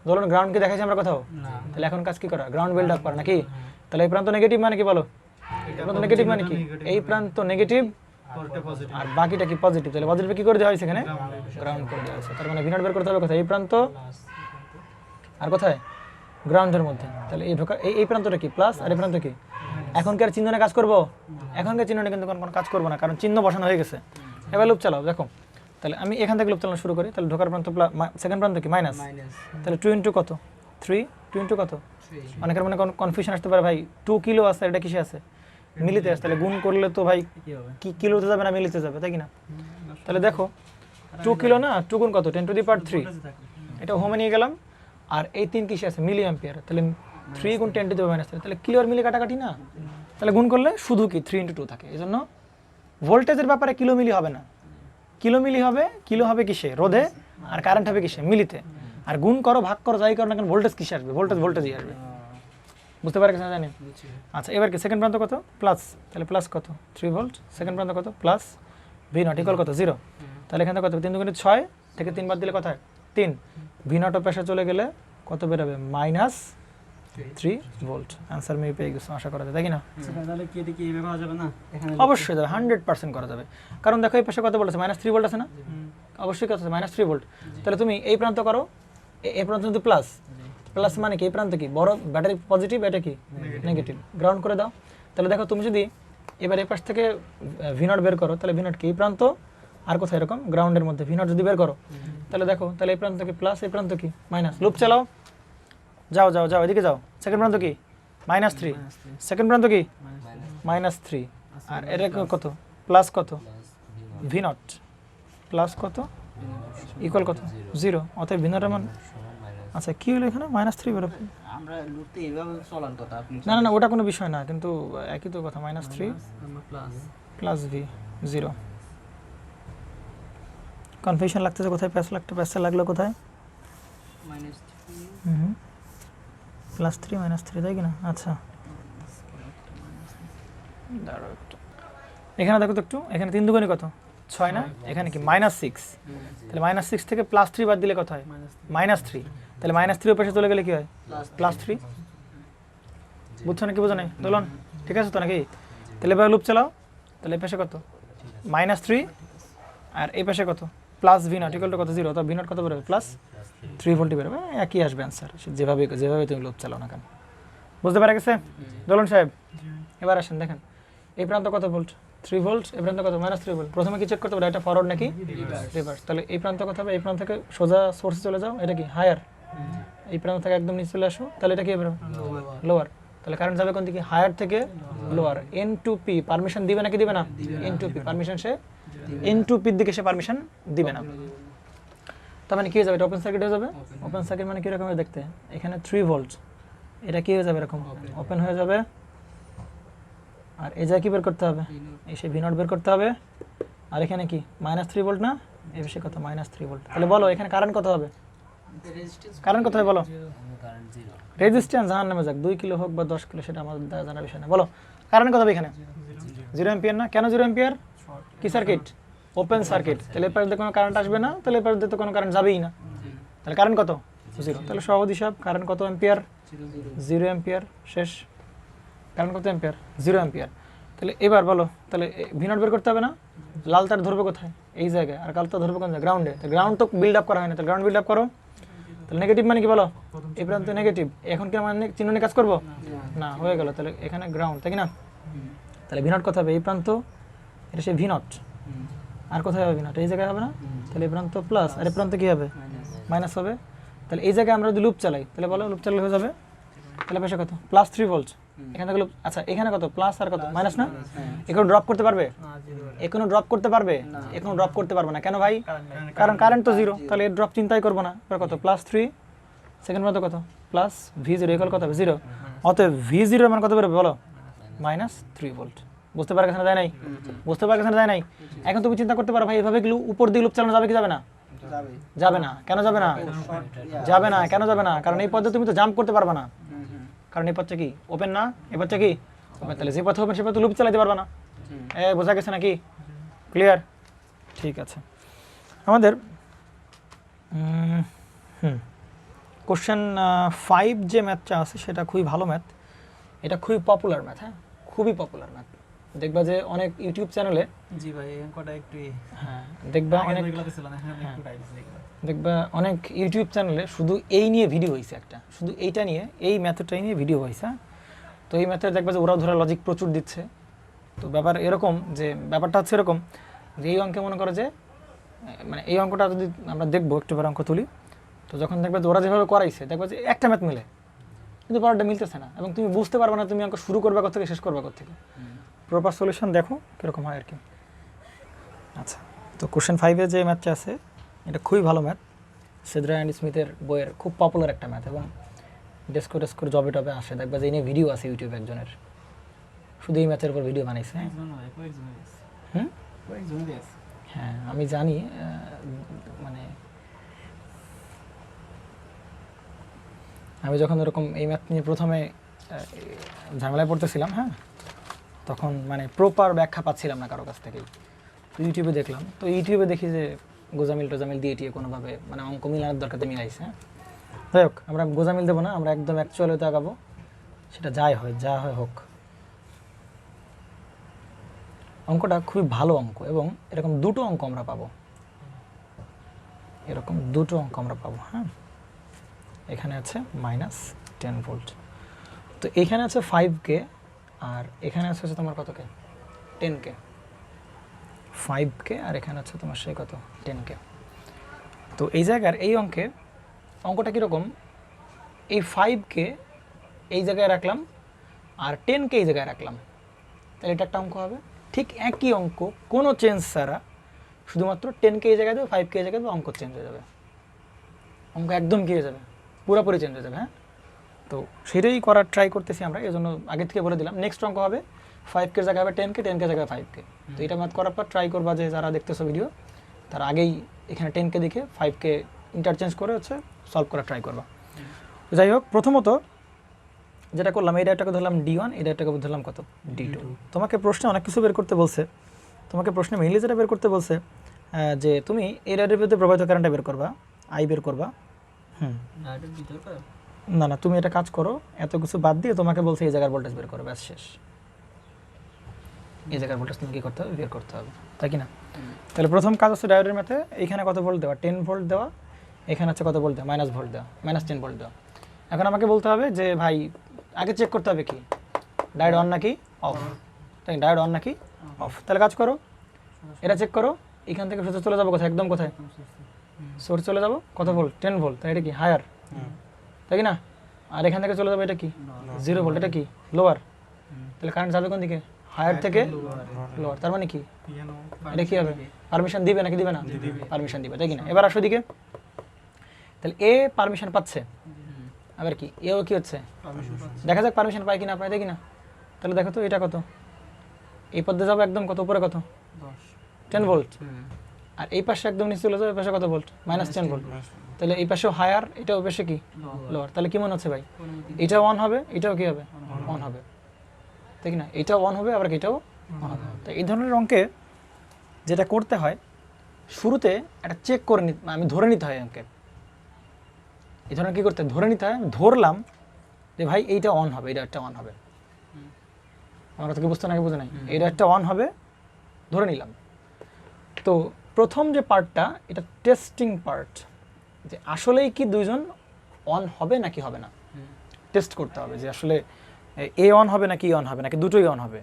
ধরুন গ্রাউন্ড কি দেখাইছি আমরা কোথাও। তাহলে এখন কাজ কি করা, গ্রাউন্ড বিল্ড আপ করা নাকি। তাহলে এই প্রান্ত নেগেটিভ মানে কি বলো, এই প্রান্ত নেগেটিভ মানে কি, এই প্রান্ত নেগেটিভ আর বাকিটা কি পজিটিভ। তাহলে পজিটিভ কি করে দেওয়া হয়েছে এখানে, গ্রাউন্ড করে দেওয়া হয়েছে। তার মানে ভি নট বের করতে হবে কোথায়, এই প্রান্ত আর কোথায় গ্রাউন্ডের মধ্যে। তাহলে এই ঢোকা এই প্রান্তটা কি প্লাস আর এই প্রান্ত কি। এখনকার চিহ্ন নিয়ে কাজ করবো, এখনকার চিহ্ন নিয়ে কিন্তু কোনো কাজ করবো না, কারণ চিহ্ন বসানো হয়ে গেছে। এবার লুপ চালাও, দেখো তাহলে আমি এখান থেকে লুপ চালানো শুরু করি। তাহলে ঢোকার প্রান্ত সেকেন্ড প্রান্ত কি মাইনাস, তাহলে 2 ইন্টু কত 3, 2 ইন্টু কত। অনেকের মানে কনফিউশন আসতে পারে ভাই 2 কিলো আছে, এটা কিসে আছে মিলিতে আছে। তাহলে গুণ করলে তো ভাই কি কিলোতে যাবে না মিলিতে যাবে তাই কি না। তাহলে দেখো 2 কিলো না, 2 গুণ কত 10 টু দি পাওয়ার 3, এটা হোমে নিয়ে গেলাম। আর এই 3 কিসে আছে মিলি অ্যাম্পিয়ার, তাহলে 3 গুণ 10 টু দি পাওয়ার -3, তাহলে কিলো আর মিলি কাটাকাটি না। তাহলে গুণ করলে শুধু কি 3 ইন্টু 2 থাকে। এই জন্য ভোল্টেজের ব্যাপারে কিলো মিলি হবে না, কিলো মিলি হবে, কিলো হবে কিসে রোধে আর কারেন্ট হবে কিসে মিলিতে। আর গুণ করো ভাগ করো যাই করো না কেন ভোল্টেজ কিসে আসবে, ভোল্টেজই আসবে। বুঝতে পারে কিনা জানি। আচ্ছা এবার কি সেকেন্ড প্রান্ত কত প্লাস, তাহলে প্লাস কত 3 ভোল্ট, সেকেন্ড প্রান্ত কত প্লাস, ভি নট ইকুয়াল কত 0। তাহলে এখানে কত 3 দুগুণে 6 থেকে 3 বাদ দিলে কত হয় 3। ভি নট পেশা চলে গেলে কত বেরোবে -3 ভোল্ট। অ্যান্সার মেয়ে পেয়ে গেছো আশা করা যায় তাই কি না। তাহলে কি এটা কি এইভাবে করা যাবে না, এখানে অবশ্যই যাবে, 100% করা যাবে। কারণ দেখো এই পাশে কত বলেছে -3 ভোল্ট আছে না, অবশ্যই কত আছে -3 ভোল্ট। তাহলে তুমি এই প্রান্ত করো, এই প্রান্ত কিন্তু প্লাস, প্লাস মানে কি এই প্রান্ত কি বড় ব্যাটারি পজিটিভ, এটা কি নেগেটিভ, গ্রাউন্ড করে দাও। তাহলে দেখো তুমি যদি এবার এই পাশ থেকে ভি নট বের করো, তাহলে ভি নট কি এই প্রান্ত আর কোথায় এরকম গ্রাউন্ডের মধ্যে ভি নট যদি বের করো, তাহলে দেখো তাহলে এই প্রান্ত কি প্লাস, এই প্রান্ত কি মাইনাস। লুপ চালাও, যাও যাও যাও এদিকে যাও। সেকেন্ড প্রান্ত কি -3, সেকেন্ড প্রান্ত কি -3, আর এটা কত প্লাস কত ভি নট প্লাস কত ইকুয়াল কত 0। অতএব ভি নটের মান আচ্ছা কি হলো এখানে -3 বেরোবে। আমরা লুপতে এইভাবে চলার কথা, আপনি না না না ওটা কোনো বিষয় না, কিন্তু একই তো কথা -3 প্লাস প্লাস ভি 0। কনফিউশন লাগতেছে কোথায়, প্যাচ লাগলো কোথায়, +3 -3 তাই কি না। আচ্ছা দাঁড়াও একটু, এখানে দেখো তো একটু, এখানে 3 দুগুণে কত 6 না, এখানে কি -6, তাহলে -6 থেকে +3 বাদ দিলে কত হয় -3। তাহলে -3 পাশে চলে গেলে কি হয় +3। বুঝছো নাকি বোঝো নাই দোলন, ঠিক আছে তো নাকি। তাহলে এবার লুপ চালাও, তাহলে এই পাশে কত -3 আর এই পাশে কত plus V naught equal to কত 0, অর্থাৎ ভি নট কত বেরোবে +3 ভোল্ট বেরোবে। একই আসবে অ্যান্সার যেভাবে তুমি লুপ চালাও না কেন। বুঝতে পারা গেছে দোলন সাহেব। এবার আসেন দেখেন এই প্রান্ত কত ভোল্ট 3 ভোল্ট, এই প্রান্ত কত -3 ভোল্ট। প্রথমে কি চেক করতে হবে এটা ফরওয়ার্ড নাকি রিভার্স। তাহলে এই প্রান্ত কত হবে, এই প্রান্ত থেকে সোজা সোর্সে চলে যাও, এটা কি হায়ার, এই প্রান্ত থেকে একদম নিচে চলে আসো, তাহলে এটা কি বেরোবে লোয়ার। তাহলে কারেন্ট যাবে কোন দিকে হায়ার থেকে lower. N to P permission দিবে নাকি দিবে না? এন টু পি পারমিশন সে এন টু পির দিকে সে পারমিশন দিবে না। তার মানে কি হয়ে যাবে? এটা ওপেন সার্কিট হয়ে যাবে। ওপেন সার্কিট মানে কীরকম হবে দেখতে? এখানে 3 ভোল্ট, এটা কি হয়ে যাবে? এরকম ওপেন হয়ে যাবে। আর এই জায়গায় কি বের করতে হবে? এই সে ভি নট বের করতে হবে। আর এখানে কি -3 ভোল্ট না? এই বেশি কত? -3 ভোল্ট। তাহলে বলো এখানে কারেন্ট কত হবে? কারেন্ট কত হবে বলো? রেজিস্ট্যান্স জাহান নামে যাক, 2 কিলো হোক বা 10 কিলো, সেটা আমাদের দ্বারা জানার বিষয় না। বলো কারেন্ট কত হবে এখানে? 0 অ্যাম্পিয়ার না? কেন 0 অ্যাম্পিয়ার? কি সার্কিট? Open circuit. তাহলে এর পাশে দিয়ে কোনো কারেন্ট আসবে না, তাহলে এর পাশে দিয়ে তো কোনো কারেন্ট যাবেই না। তাহলে কারেন্ট কত? 0। তাহলে সহজ হিসাব, কারেন্ট কত অ্যাম্পিয়ার? 0 অ্যাম্পিয়ার। শেষ। কারেন্ট কত অ্যাম্পিয়ার? 0 অ্যাম্পিয়ার। তাহলে এবার বলো, তাহলে ভি নট বের করতে হবে না? লাল তার ধরবে কোথায়? এই জায়গায়। আর কালো তার ধরবে কোন জায়গায়? গ্রাউন্ডে। তো গ্রাউন্ড তো বিল্ড আপ করা হয় না, তাহলে গ্রাউন্ড বিল্ড আপ করো। তাহলে নেগেটিভ মানে কি বলো? এই প্রান্ত নেগেটিভ। এখন কি আমরা চিহ্ন নিয়ে কাজ করবো না? হয়ে গেল। তাহলে এখানে গ্রাউন্ড, তাই না? তাহলে ভি নট কত হবে? এই প্রান্ত, এটা সে ভি নট। আর কোথায় হবে ভি নট? এই জায়গায় হবে না? তাহলে এই প্রান্ত প্লাস, আর এই প্রান্ত কি হবে? মাইনাস হবে। তাহলে এই জায়গায় আমরা যদি লুপ চালাই, তাহলে বলো লুপ চালালে হয়ে যাবে। তাহলে পাশে কত? +3 ভোল্ট। এখান থেকে আচ্ছা এখানে কত? প্লাস আর কত? মাইনাস না? এখানে ড্রপ করতে পারবে? এখানে ড্রপ করতে পারবে? এখানে ড্রপ করতে পারবে না। কেন ভাই? কারণ কারেন্ট তো 0। তাহলে এর ড্রপ চিন্তাই করবো না। এবার কত? +3 সেকেন্ড মতো কত? প্লাস V0 ইকুয়াল কত হবে? 0। অতএব V0 এর মান কত বেরোবে বলো? -3 ভোল্ট। বুঝতে পারো এখানে যায় নাই? বুঝতে পারো এখানে যায় নাই? এখন তুমি চিন্তা করতে পারো ভাই এভাবে উপর দিকে লুপ চালানো যাবে কি যাবে না? যাবে না। কেন যাবে না? যাবে না। কেন যাবে না? কারণ এই পথে তুমি তো জাম্প করতে পারবে না। কারণ এই পথটা কি ওপেন না? এই পথটা কি ওপেন। তাহলে যে পথে ওপেন সে পথে লুপ চালাতে পারবে না। বোঝা গেছে নাকি? ক্লিয়ার? ঠিক আছে। আমাদের কোশ্চেন 5 যে ম্যাথটা আছে সেটা খুবই ভালো ম্যাথ। এটা খুবই পপুলার ম্যাথ। হ্যাঁ, খুবই পপুলার ম্যাথ। দেখবা যে অনেক ইউটিউব চ্যানেলে, জি ভাই এই অঙ্কটা একটু হ্যাঁ দেখবা অনেক, ছিল না, এখন একটু টাইপ এগুলো। দেখবা অনেক ইউটিউব চ্যানেলে শুধু এই নিয়ে ভিডিও হয়েছে একটা, শুধু এইটা নিয়ে, এই ম্যাথডটাই নিয়ে ভিডিও হয়েছে। তো এই ম্যাথে দেখবা যে ওরা ধরা লজিক প্রচুর দিচ্ছে। তো ব্যাপার এরকম যে, ব্যাপারটা হচ্ছে এরকম যে এই অঙ্কে মনে করে যে মানে এই অঙ্কটা যদি আমরা দেখবো একটু অঙ্ক তুলি, তো যখন দেখবে যে ওরা যেভাবে করাইছে দেখবা যে একটা ম্যাথ মিলে, কিন্তু পরেরটা মিলতেছে না, এবং তুমি বুঝতে পারবে না তুমি অঙ্ক শুরু করবা কোথা থেকে শেষ করবা কোথা থেকে। প্রপার সলিউশন দেখো কীরকম হয় আর কি। আচ্ছা, তো কোশ্চেন 5-এ যে ম্যাথটা আছে এটা খুবই ভালো ম্যাথ। সেদ্রা অ্যান্ড স্মিথের বইয়ের খুব পপুলার একটা ম্যাথ, এবং ডেস্কোর জবে টবে আসে। দেখবা যে এই নিয়ে ভিডিও আছে ইউটিউবে একজনের, শুধু এই ম্যাথের উপর ভিডিও বানাইছে। হ্যাঁ আমি জানি, মানে আমি যখন এরকম এই ম্যাথ নিয়ে প্রথমে ঝামেলায় পড়তেছিলাম, হ্যাঁ তখন মানে প্রপার ব্যাখ্যা পাচ্ছিলাম না কারো কাছ থেকেই। তো ইউটিউবে দেখলাম, তো ইউটিউবে দেখি যে গোজামিল টোজামিল দিয়ে টিয়ে কোনোভাবে মানে অঙ্ক মিলানোর দরকারতে মিলাইছে। হ্যাঁ যাই হোক, আমরা গোজামিল দেবো না, আমরা একদম অ্যাকচুয়ালিতে আগাবো, সেটা যাই হয় যা হয় হোক। অঙ্কটা খুবই ভালো অঙ্ক, এবং এরকম দুটো অঙ্ক আমরা পাবো, এরকম দুটো অঙ্ক আমরা পাবো। হ্যাঁ, এখানে আছে -10 ভোল্ট, তো এখানে আছে 5K, আর এখানে আছে তোমার কত কে? 10K। 5K আর এখানে আছে তোমার সেই কত? 10K। তো এই জায়গার এই অঙ্কটা কীরকম? এই 5K এই জায়গায় রাখলাম, আর 10K এই জায়গায় রাখলাম, তাহলে এটা একটা অঙ্ক হবে। ঠিক একই অঙ্ক, কোনো চেঞ্জ ছাড়া, শুধুমাত্র 10K এই জায়গায় দেবে, 5K এই জায়গায় দেবে, অঙ্ক চেঞ্জ হয়ে যাবে, অঙ্ক একদম কী হয়ে যাবে? পুরোপুরি চেঞ্জ হয়ে যাবে। হ্যাঁ, তো সেটাই করার ট্রাই করতেছি আমরা, এই জন্য আগে থেকে বলে দিলাম নেক্সট অঙ্ক হবে 5K জায়গায় হবে 10K, 10K জায়গায় 5K। তো এটা ম্যাথ করার পর ট্রাই করবা যে যারা দেখতেছো ভিডিও, তারা আগেই এখানে 10K দেখে 5K ইন্টারচেঞ্জ করে হচ্ছে সলভ করার ট্রাই করবা। যাই হোক, প্রথমত যেটা করলাম, এই ডাটাকে ধরলাম D1, এই ডাটাকে ধরলাম কত? D2। তোমাকে প্রশ্নে অনেক কিছু বের করতে বলছে, তোমাকে প্রশ্নে মেইনলি যেটা বের করতে বলছে যে তুমি এই ডাটার ভিতরে প্রবাহিত কারেন্টটা বের করবা, I বের করবা। না না, তুমি এটা কাজ করো, এত কিছু বাদ দিয়ে তোমাকে বলছে এই জায়গার ভোল্টেজ বের করো, ব্যাস শেষ। এই জায়গার ভোল্টেজ তুমি কী করতে হবে? বের করতে হবে, তাই কি না? তাহলে প্রথম কাজ হচ্ছে ডায়োডের ম্যাথে এইখানে কত ভোল্ট দেওয়া? 10 ভোল্ট দেওয়া। এখানে আছে কত ভোল্ট দেওয়া? -10 ভোল্ট দেওয়া, -10 ভোল্ট দেওয়া। এখন আমাকে বলতে হবে যে ভাই আগে চেক করতে হবে কি ডায়োড অন নাকি অফ, তাই ডায়োড অন নাকি অফ। তাহলে কাজ করো, এটা চেক করো, এখান থেকে সোজা চলে যাবো কোথায়? একদম কোথায়? সোর্স চলে যাবো, কত ভোল্ট? 10 ভোল্ট, তাই এটা কি হায়ার, তাই কি না? আর এখান থেকে চলে যাবো, এটা কি 0 ভোল্ট, এটা কি লোয়ার, তাহলে কারেন্ট যাবে কোন দিকে? হায়ার থেকে লোয়ার। তার মানে কি এখানেও এটা কি হবে? পারমিশন দিবে নাকি দিবে না? পারমিশন দিবে, তাই কি না? এবার আসো দিকে, তাহলে এ পারমিশন পাচ্ছে, আবার কি এও কি হচ্ছে? পারমিশন পাচ্ছে দেখা যাক পারমিশন পায় কিনা, পায় তাই কিনা। তাহলে দেখো তো এটা কত, এই পথে যাবে একদম কত উপরে, কত 10 10 ভোল্ট, আর এই পাশে একদম নিচে চলে যাবে, এই পাশে কত ভোল্ট? -10 ভোল্ট। তাহলে এই পাশেও হায়ার, এটা ওই পাশে কি লোয়ার। তাহলে কি মনে হচ্ছে ভাই? এটাও অন হবে, এটাও কি হবে? অন হবে, তাই কি না? এটাও অন হবে, আবার এটাও অন হবে। তো এই ধরনের অঙ্কে যেটা করতে হয়, শুরুতে একটা চেক করে নিতে, আমি ধরে নিতে হয় অঙ্কে। এই ধরনের কী করতে হয়? ধরে নিতে হয়। আমি ধরলাম যে ভাই এইটা অন হবে, এটা একটা অন হবে। আমরা তোকে বুঝতে নাকি বুঝে নাই, এটা একটা অন হবে, ধরে নিলাম। তো প্রথম যে পার্টটা, এটা টেস্টিং পার্ট, যে আসলেই কি দুইজন অন হবে নাকি হবে না, টেস্ট করতে হবে যে আসলে এ অন হবে নাকি অন হবে নাকি দুটোই অন হবে।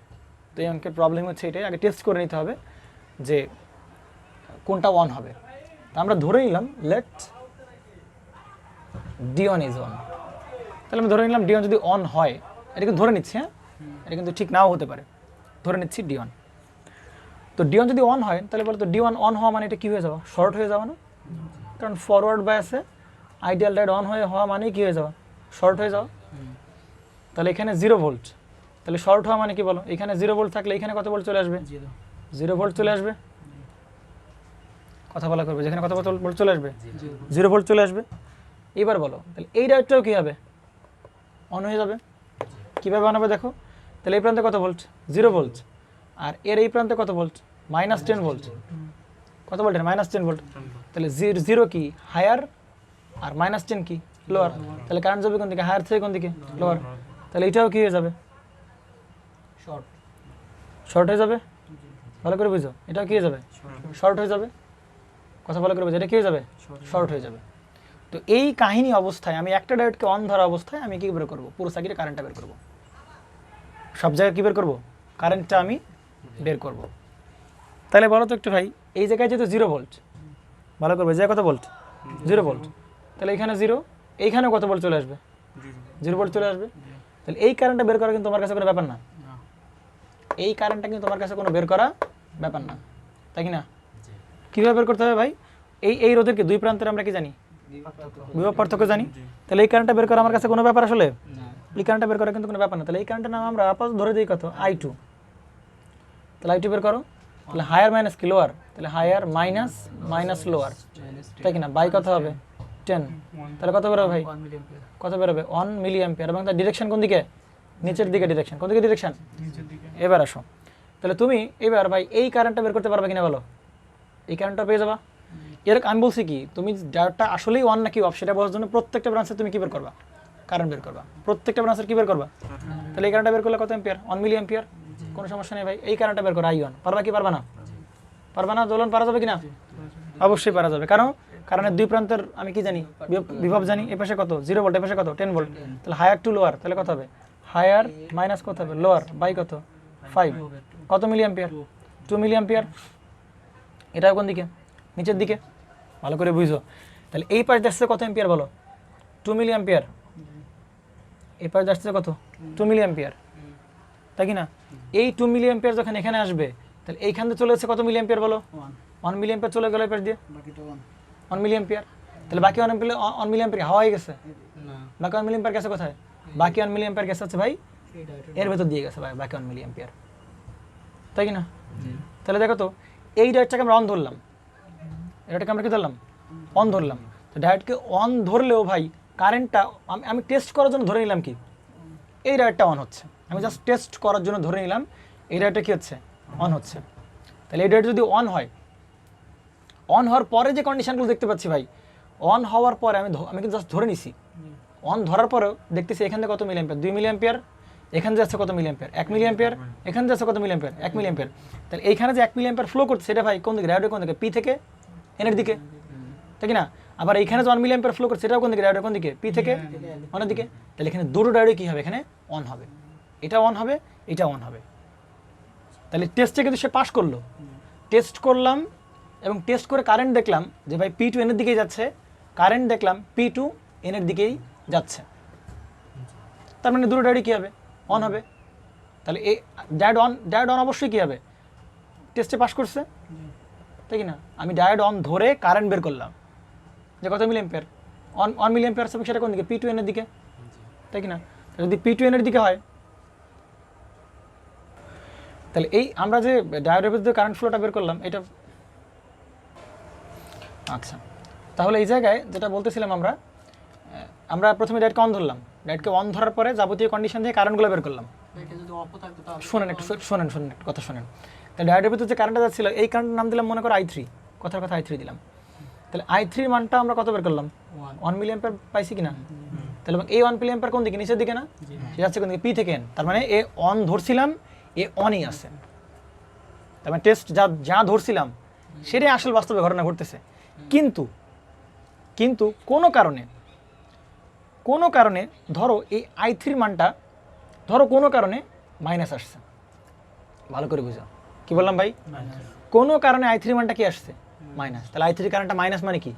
তো এই অঙ্কের প্রবলেম হচ্ছে এটাই, আগে টেস্ট করে নিতে হবে যে কোনটা অন হবে। তা আমরা ধরে নিলাম লেট D1 ইজ অন। তাহলে আমি ধরে নিলাম D1 যদি অন হয়, এটা কিন্তু ধরে নিচ্ছি, হ্যাঁ, এটা কিন্তু ঠিক নাও হতে পারে, ধরে নিচ্ছি D1। তো D1 যদি অন হয়, তাহলে বলো তো D1 অন হওয়া মানে এটা কী হয়ে যাওয়া? শর্ট হয়ে যাওয়া না? কারণ ফরওয়ার্ড বায়াসে আইডিয়াল ডায়োড অন হওয়া মানে কী হয়ে যাওয়া? শর্ট হয়ে যাওয়া। তাহলে এখানে 0 ভোল্ট, তাহলে শর্ট হওয়া মানে কি বলো? এখানে 0 ভোল্ট থাকলে এখানে কত ভোল্ট চলে আসবে? 0 ভোল্ট চলে আসবে। কথা বলা করবে, যেখানে কত ভোল্ট চলে আসবে? 0 ভোল্ট চলে আসবে। এবার বলো তাহলে এই ডায়োডটাও কী হবে? অন হয়ে যাবে। কীভাবে অন হবে দেখো, তাহলে এই প্রান্তে কত ভোল্ট? 0 ভোল্ট, আর এর এই প্রান্তে কত ভোল্ট? -10 ভোল্ট। কত ভোল্টের? -10 ভোল্ট। তাহলে 0 কি হায়ার, আর -10 কি লোয়ার। তাহলে কারেন্ট যাবে কোন দিকে? হায়ার থেকে কোন দিকে? লোয়ার। তাহলে এটাও কি হয়ে যাবে? শর্ট। শর্ট হয়ে যাবে। ভালো করে বুঝো, এটাও কি হয়ে যাবে? শর্ট হয়ে যাবে। কথা ভালো করে বুঝো, এটা কি হয়ে যাবে? শর্ট হয়ে যাবে। তো এই কাহিনী অবস্থায় আমি একটা ডায়োডকে অন ধরা অবস্থায় আমি কী বের করবো? পুরো সার্কিটে কারেন্টটা বের করবো। সব জায়গায় কী বের করবো? কারেন্টটা আমি বের করব। তাহলে বলো তো একটু ভাই, এই জায়গায় যেহেতু 0 ভোল্ট, ভালো করবে, যে কত ভোল্ট? 0 ভোল্ট। তাহলে এখানে 0, এইখানেও কত ভোল্ট চলে আসবে? 0 ভোল্ট চলে আসবে। তাহলে এই কারেন্টটা বের করা কিন্তু তোমার কাছে কোনো ব্যাপার না। এই কারেন্টটা কিন্তু তোমার কাছে কোনো বের করা ব্যাপার না, তাই কি না? কীভাবে বের করতে হবে ভাই? এই রোধের কি দুই প্রান্তের আমরা কি জানি? বিভব পার্থক্য জানি। তাহলে এই কারেন্টটা বের করা আমার কাছে কোনো ব্যাপার আসলে? এই কারেন্টটা বের করা কিন্তু কোনো ব্যাপার না। তাহলে এই কারেন্টের নাম আমরা আপাতত ধরে দিই কত? I2। তাহলে I2 বের করো। তাহলে হায়ার মাইনাস কি লোয়ার? তাহলে হায়ার মাইনাস লোয়ার, তাই কি না? বাই কত হবে? 10। তাহলে কত বেরোবে ভাই? কত বেরোবে? 1 মিলি অ্যাম্পিয়ার। এবং তার ডিরেকশন কোন দিকে? নিচের দিকে ডিরেকশন। কোন দিকে ডিরেকশন? নিচের দিকে। এবার আসো, তাহলে তুমি এবার ভাই এই কারেন্টটা বের করতে পারবে কিনা বলো? এই কারেন্টটা পেয়ে যাবা। এরকম আমি বলছি কি, তুমি ডায়োডটা আসলেই অন নাকি অফ সেটা বোঝার জন্য প্রত্যেকটা ব্রাঞ্চে তুমি কী বের করবা? কারেন্ট বের করবা। প্রত্যেকটা ব্রাঞ্চের কী বের করবা? তাহলে এই কারেন্টটা বের করলে কত অ্যাম্পিয়ার? 1 মিলি অ্যাম্পিয়ার। কোনো সমস্যা নেই ভাই, এই কারেন্টটা বের করো I1। পারবা কি পারবা না? পারবা না? দোলন পারা যাবে কিনা? অবশ্যই পারা যাবে। কারণের দুই প্রান্তের আমি কি জানি? বিভব জানি। এই পাশে কত? 0 ভোল্ট, এই পাশে কত? 10 ভোল্ট। তাহলে হায়ার টু লোয়ার, তাহলে কত হবে? হায়ার মাইনাস কত হবে? লোয়ার বাই কত? 5। কত মিলি অ্যাম্পিয়ার? 2 মিলি অ্যাম্পিয়ার। এটাও কোন দিকে? নিচের দিকে। ভালো করে বুঝো। তাহলে এই পাশ যাচ্ছে কত অ্যাম্পিয়ার বলো? 2 মিলি অ্যাম্পিয়ার। এই পাশ যাচ্ছে কত? 2 মিলি অ্যাম্পিয়ার, তাই কি না? এই 2 মিলি অ্যাম্পিয়ার যখন এখানে আসবে, তাহলে এইখান থেকে চলে যাচ্ছে কত মিলি অ্যাম্পিয়ার বলো? 1 মিলি অ্যাম্পিয়ার চলে গেল এই পাশ দিয়ে, 1 মিলি অ্যাম্পিয়ার। তাহলে বাকি 1 মিলি অ্যাম্পিয়ার হাওয়া হয়ে গেছে। বাকি 1 মিলি অ্যাম্পিয়ার গেছে কোথায়? বাকি 1 মিলি অ্যাম্পিয়ার গেছে হচ্ছে ভাই এর ভেতর দিয়ে গেছে ভাই, বাকি 1 মিলি অ্যাম্পিয়ার, তাই কি না? তাহলে দেখো তো, এই ডায়োডটাকে আমরা অন ধরলাম, এটাকে আমরা কি ধরলাম? অন ধরলাম। তো ডায়োডকে অন ধরলেও ভাই কারেন্টটা আমি টেস্ট করার জন্য ধরে নিলাম কি এই ডায়োডটা অন হচ্ছে। আমি জাস্ট টেস্ট করার জন্য ধরে নিলাম এই ডায়োডটা কি হচ্ছে? অন হচ্ছে। তাহলে এই ডায়োড যদি অন হয়, অন হওয়ার পরে যে কন্ডিশনগুলো দেখতে পাচ্ছি ভাই, অন হওয়ার পরে আমি কিন্তু জাস্ট ধরে নিছি। অন ধরার পরেও দেখতেছি এখান থেকে কত মিলি অ্যাম্পিয়ার? 2 মিলি অ্যাম্পিয়ার। এখানে যাচ্ছে কত মিলি অ্যাম্পিয়ার? 1 মিলি অ্যাম্পিয়ার। এখানে যাচ্ছে কত মিলি অ্যাম্পিয়ার? 1 মিলি অ্যাম্পিয়ার। তাহলে এইখানে যে 1 মিলি অ্যাম্পিয়ার ফ্লো করছে সেটা ভাই কোন দিকে? ডায়োডের কোন দিকে? পি থেকে এনের দিকে, তাই কি না? আবার এইখানে যে 1 মিলি অ্যাম্পিয়ার ফ্লো করছে সেটাও কোন দিকে? ডায়োডের কোন দিকে? পি থেকে অনের দিকে। তাহলে এখানে দুটো ডায়োডে কী হবে? এখানে অন হবে। এটা অন হবে, এটা অন হবে। তাহলে টেস্টে কিন্তু সে পাস করলো। টেস্ট করলাম এবং টেস্ট করে কারেন্ট দেখলাম যে ভাই P2 এনের দিকেই যাচ্ছে, কারেন্ট দেখলাম P2 এনের দিকেই যাচ্ছে। তার মানে দুটো ডায়োডই কী হবে? অন হবে। তাহলে এই ডায়োড অন অবশ্যই কী হবে, টেস্টে পাস করছে, তাই কি না? আমি ডায়োড অন ধরে কারেন্ট বের করলাম যে কত মিলি অ্যাম্পিয়ার, 1 মিলি অ্যাম্পিয়ার হবে, সেটা কোন দিকে, P2N এর দিকে, তাই কি না? যদি P2N এর দিকে হয় তাহলে এই আমরা যে ডায়োডের ভিতরে কারেন্ট ফ্লোটা বের করলাম এটা। আচ্ছা, তাহলে এই জায়গায় যেটা বলতেছিলাম আমরা প্রথমে ডায়োডকে অন ধরলাম, ডায়োডকে অন ধরার পরে যাবতীয় কন্ডিশন থেকে কারেন্টগুলো বের করলাম। এটা যদি অফ থাকতো তাহলে শোনেন একটু কথা শোনেন। তাহলে ডায়োডের ভিতরে যে কারেন্টটা যাচ্ছিল এই কারেন্টের নাম দিলাম মনে করো I3, কথার কথা I3 দিলাম। তাহলে I3 এর মানটা আমরা কত বের করলাম, 1 মিলি অ্যাম্পিয়ার পাইছি কিনা? তাহলে এই 1 মিলি অ্যাম্পিয়ার কোন দিকে, নিচের দিকে না? সে যাচ্ছে কোন দিকে, P থেকে N। তার মানে এ অন ধরছিলাম, এ অনই আছে। তার মানে টেস্ট যা ধরছিলাম সেটাই আসল বাস্তবে ঘটনা ঘটতেছে। কিন্তু কোনো কারণে ধরো এই I3 মানটা ধরো কোনো কারণে মাইনাস আসছে, ভালো করে বুঝো কি বললাম ভাই, কোনো কারণে I3 মানটা কি আসছে, মাইনাস। তাহলে I3 কারেন্টটা মাইনাস মানে কি,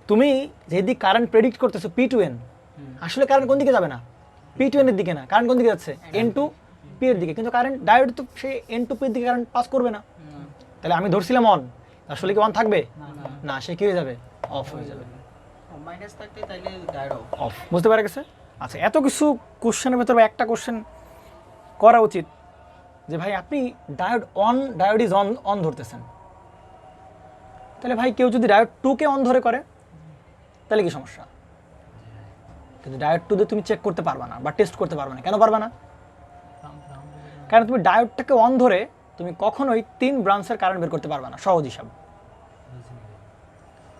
তুমি যেদিক কারেন্ট প্রেডিক্ট করতেছো P2N, আসলে কারেন্ট কোন দিকে যাবে না, P2N এর দিকে না, কারেন্ট কোন দিকে যাচ্ছে, N2 P এর দিকে। কিন্তু কারেন্ট ডায়োড তো সে N2 P এর দিকে কারেন্ট পাস করবে না। তাহলে আমি ধরছিলাম অন, আসলে কি অন থাকবে না, সে কি হয়ে যাবে, অফ হয়ে যাবে। মাইনাস থাকতে তাইলে ডায়োড অফ, বুঝতে পারা গেছে? আচ্ছা, এত কিছু কোশ্চেনের ভেতরে একটা কোশ্চেন করা উচিত যে ভাই আপনি ডায়োড ইজ অন ধরতেছেন, তাহলে ভাই কেউ যদি ডায়োড 2কে অন ধরে করে তাহলে কি সমস্যা? কিন্তু ডায়োড 2 দিয়ে তুমি চেক করতে পারবা না বা টেস্ট করতে পারবা না। কেন পারবা না? কারণ তুমি ডায়োডটাকে অন ধরে তুমি কখনোই 3 ব্রাঞ্চের কারেন্ট বের করতে পারবা না, সহজ হিসাব।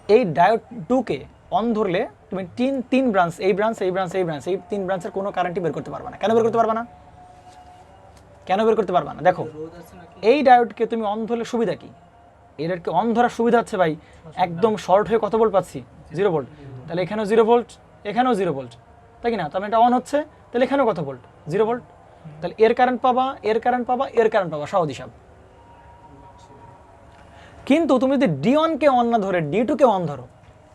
এই ডায়োড 2কে অন ধরলে তুমি তিন ব্রাঞ্চ, এই 3 ব্রাঞ্চের কোনো কারেন্টই বের করতে পারবা না। কেন বের করতে পারবা না? দেখো, এই ডায়োডকে তুমি অন ধরলে সুবিধা কি, এই ডায়োডকে অন ধরার সুবিধা হচ্ছে ভাই একদম শর্ট হয়ে কত ভোল্ট পাচ্ছি, 0 ভোল্ট। তাহলে এখানেও 0 ভোল্ট, এখানেও 0 ভোল্ট, তাই কি না? তাহলে এটা অন হচ্ছে, তাহলে এখানেও কত ভোল্ট, 0 ভোল্ট। তাহলে এর কারেন্ট পাবা, সহজ হিসাব। কিন্তু তুমি যদি D1কে অন না ধরে D2কে অন ধরো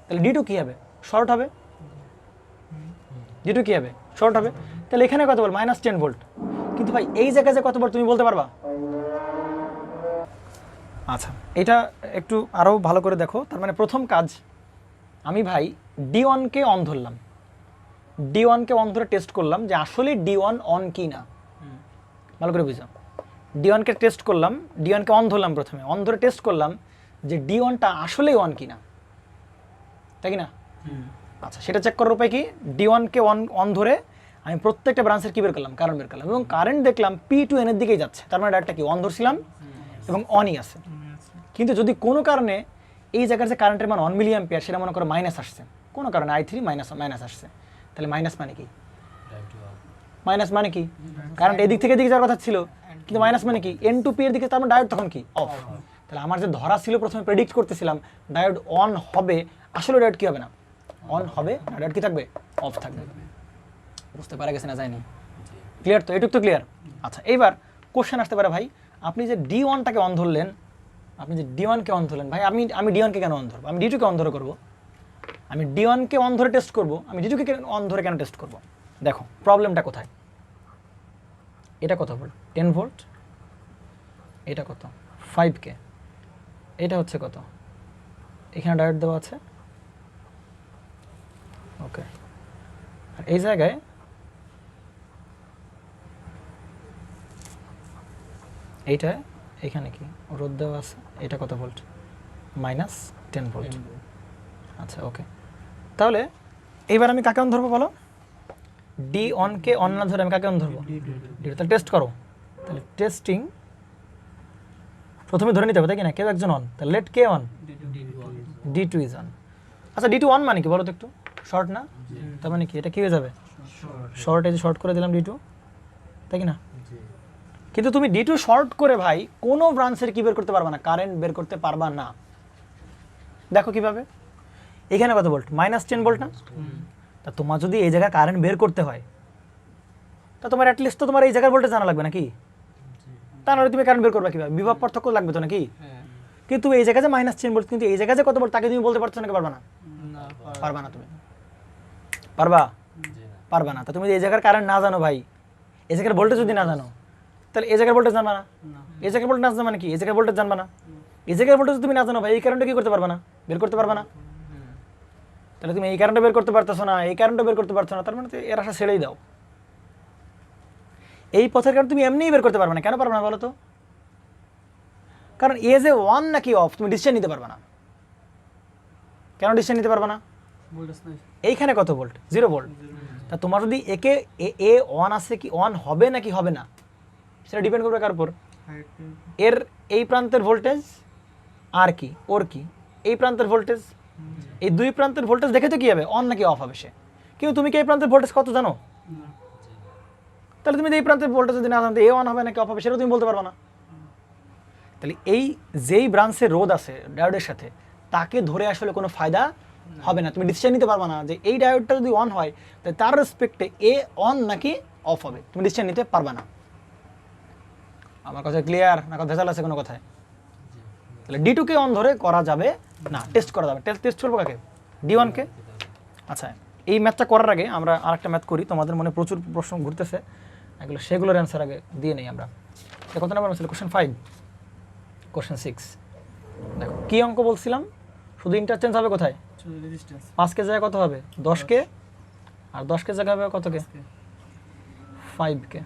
তাহলে D2 কি হবে, শর্ট হবে। তাহলে এখানে কত ভোল্ট, -10 ভোল্ট। কিন্তু ভাই এই জায়গায় যে কত ভোল্ট তুমি বলতে পারবা? আচ্ছা, এটা একটু আরও ভালো করে দেখো। তার মানে প্রথম কাজ, আমি ভাই D1কে অন ধরলাম, D1কে অন ধরে টেস্ট করলাম যে আসলে D1 অন কি না। ভালো করে বুঝলাম, D1কে টেস্ট করলাম, D1কে অন ধরলাম, প্রথমে অন ধরে টেস্ট করলাম যে D1টা আসলেই অন কিনা, তাই কি না? আচ্ছা, সেটা চেক করার উপায় কি, D1কে অন ধরে আমি প্রত্যেকটা ব্রাঞ্চের কি বের করলাম, কারেন্ট বের করলাম, এবং কারেন্ট দেখলাম P2N এর দিকেই যাচ্ছে। তার মানে ডায়োডটা কি অন ধরছিলাম এবং অনই আছে। কিন্তু যদি কোনো কারণে এই জায়গার যে কারেন্টের মান 1 মিলি অ্যাম্পিয়ার সেটা মনে করো মাইনাস আসছে, কোনো কারণে I3 মাইনাস আসছে, তাহলে মাইনাস মানে কি, কারেন্ট এদিক থেকে এদিকে যাওয়ার কথা ছিল, কিন্তু মাইনাস মানে কি, N2 P এর দিকে, তার মানে ডায়োড তখন কি, অফ। তাহলে আমার যে ধরা ছিল, প্রথমে প্রেডিক্ট করতেছিলাম ডায়োড অন হবে, আসলে ডায়োড কি হবে না, অন হবে না, ডায়োড কি থাকবে, অফ থাকবে। বুঝতে পারা গেছে না, যায়নি? ক্লিয়ার তো, এটুক তো ক্লিয়ার। আচ্ছা, এইবার কোশ্চেন আসতে পারে, ভাই আপনি যে D1টাকে অন ধরলেন, ভাই আমি D1কে কেন অন ধরবো, আমি D2কে অন ধরে করবো, আমি D1কে অন ধরে টেস্ট করবো, আমি D2কে অন ধরে কেন টেস্ট করবো? দেখো প্রবলেমটা কোথায়, এটা কত ভোল্ট, 10 ভোল্ট, এটা কত 5K, এটা হচ্ছে কত, এখানে ডায়োড দেওয়া আছে, ওকে। আর এই জায়গায় এইটা, এখানে কি রোধ দেওয়া আছে, এটা কত ভোল্ট, -10 ভোল্ট। আচ্ছা, ওকে। তাহলে এইবার আমি কাকে অন ধরবো বলো, D1কে অন না ধরে আমি কাকে অন ধরবো, D2। তাহলে টেস্ট করো, তাহলে টেস্টিং প্রথমে ধরে নিতে হবে, তাই কি না, কেউ একজন অন, তাহলে লেট কে অন, D2 ইজ অন। আচ্ছা, D2 অন মানে কি বলো তো একটু, শর্ট না? তার মানে কি এটা কি হয়ে যাবে, শর্ট, এই যে শর্ট করে দিলাম D2, তাই কি না? কিন্তু তুমি D2 শর্ট করে ভাই কোনো ব্রাঞ্চের কি বের করতে পারবা না, কারেন্ট বের করতে পারবা না। দেখো কিভাবে, এখানে কত ভোল্ট, -10 ভোল্ট না? তা তোমার যদি এই জায়গায় কারেন্ট বের করতে হয় তা তোমার অ্যাটলিস্ট তো তোমার এই জায়গার ভোল্টেজ জানা লাগবে নাকি, তা নাহলে তুমি কারেন্ট বের করবে কিভাবে, বিভব পার্থক্য লাগবে তো নাকি? কিন্তু এই জায়গায় যে -10 ভোল্ট, কিন্তু এই জায়গায় যে কত ভোল্ট তাকে তুমি বলতে পারছো নাকি, পারবা না? পারবা না। তুমি পারবা না। তা তুমি এই জায়গার কারেন্ট না জানো ভাই, এই জায়গার ভোল্টেজ যদি না জানো তাহলে এই জায়গার ভোল্টেজ জানবা না, এই জায়গার ভোল্টেজ না জানা মানে কি এই জায়গার ভোল্টেজ জানবা না, এই জায়গার ভোল্টেজ তুমি না জানো ভাই এই কারেন্টটা কি করতে পারবা না, বের করতে পারবা না। তাহলে তুমি এই কারেন্টটা বের করতে পারতেছো না, এই কারেন্টটা বের করতে পারছো না, তার মানে তো এর আশা ছেড়েই দাও। এই পথের কারণ তুমি এমনিই বের করতে পারবে না, কেন পারবে না বলো তো? কারণ এ যে অন নাকি অফ তুমি ডিসিশন নিতে পারবে না। কেন ডিসিশন নিতে পারবে না? ভোল্টেজ নাই। এইখানে কত ভোল্ট? 0 ভোল্ট। তা তোমার যদি একে এ অন আছে কি অন হবে নাকি হবে না সেটা ডিপেন্ড করবে কার উপর? এর এই প্রান্তের ভোল্টেজ আর কি ওর কি এই প্রান্তের ভোল্টেজ, এই দুই প্রান্তের ভোল্টেজ দেখে তো কি হবে অন নাকি অফ হবে সে। কিন্তু তুমি কি এই প্রান্তের ভোল্টেজ কত জানো? তাহলে তুমি এই প্রান্তের ভোল্টেজ যদি না জানো এ অন হবে নাকি অফ হবে সেটা তুমি বলতে পারবে না। তাহলে এই যেই ব্রাঞ্চের রোধ আছে ডায়োডের সাথে তাকে ধরে আসলে কোনো ফায়দা হবে না। তুমি ডিসিশন নিতে পারবে না যে এই ডায়োডটা যদি অন হয় তাহলে তার রেসপেক্টে এ অন নাকি অফ হবে, তুমি ডিসিশন নিতে পারবে না। আমার কথা ক্লিয়ার না? কথা ভেজাল আছে কোনো কথায়? তাহলে D2 কে অন ধরে করা যাবে না, টেস্ট করা যাবে। টেস্ট করবো কাকে? D1 কে। আচ্ছা, এই ম্যাথটা করার আগে আমরা আরেকটা ম্যাথ করি, তোমাদের মনে প্রচুর প্রশ্ন ঘুরতেছে, এগুলো সেগুলোর অ্যান্সার আগে দিয়ে নেই আমরা। কত নাম্বার ছিল? Question 5, question 6। দেখো কী অঙ্ক বলছিলাম, শুধু ইন্টারচেঞ্জ হবে কোথায়? রেজিস্ট্যান্স 5 কে জায়গায় কত হবে? 10 কে, আর 10 কে জায়গায় হবে কত কে? 5 কে।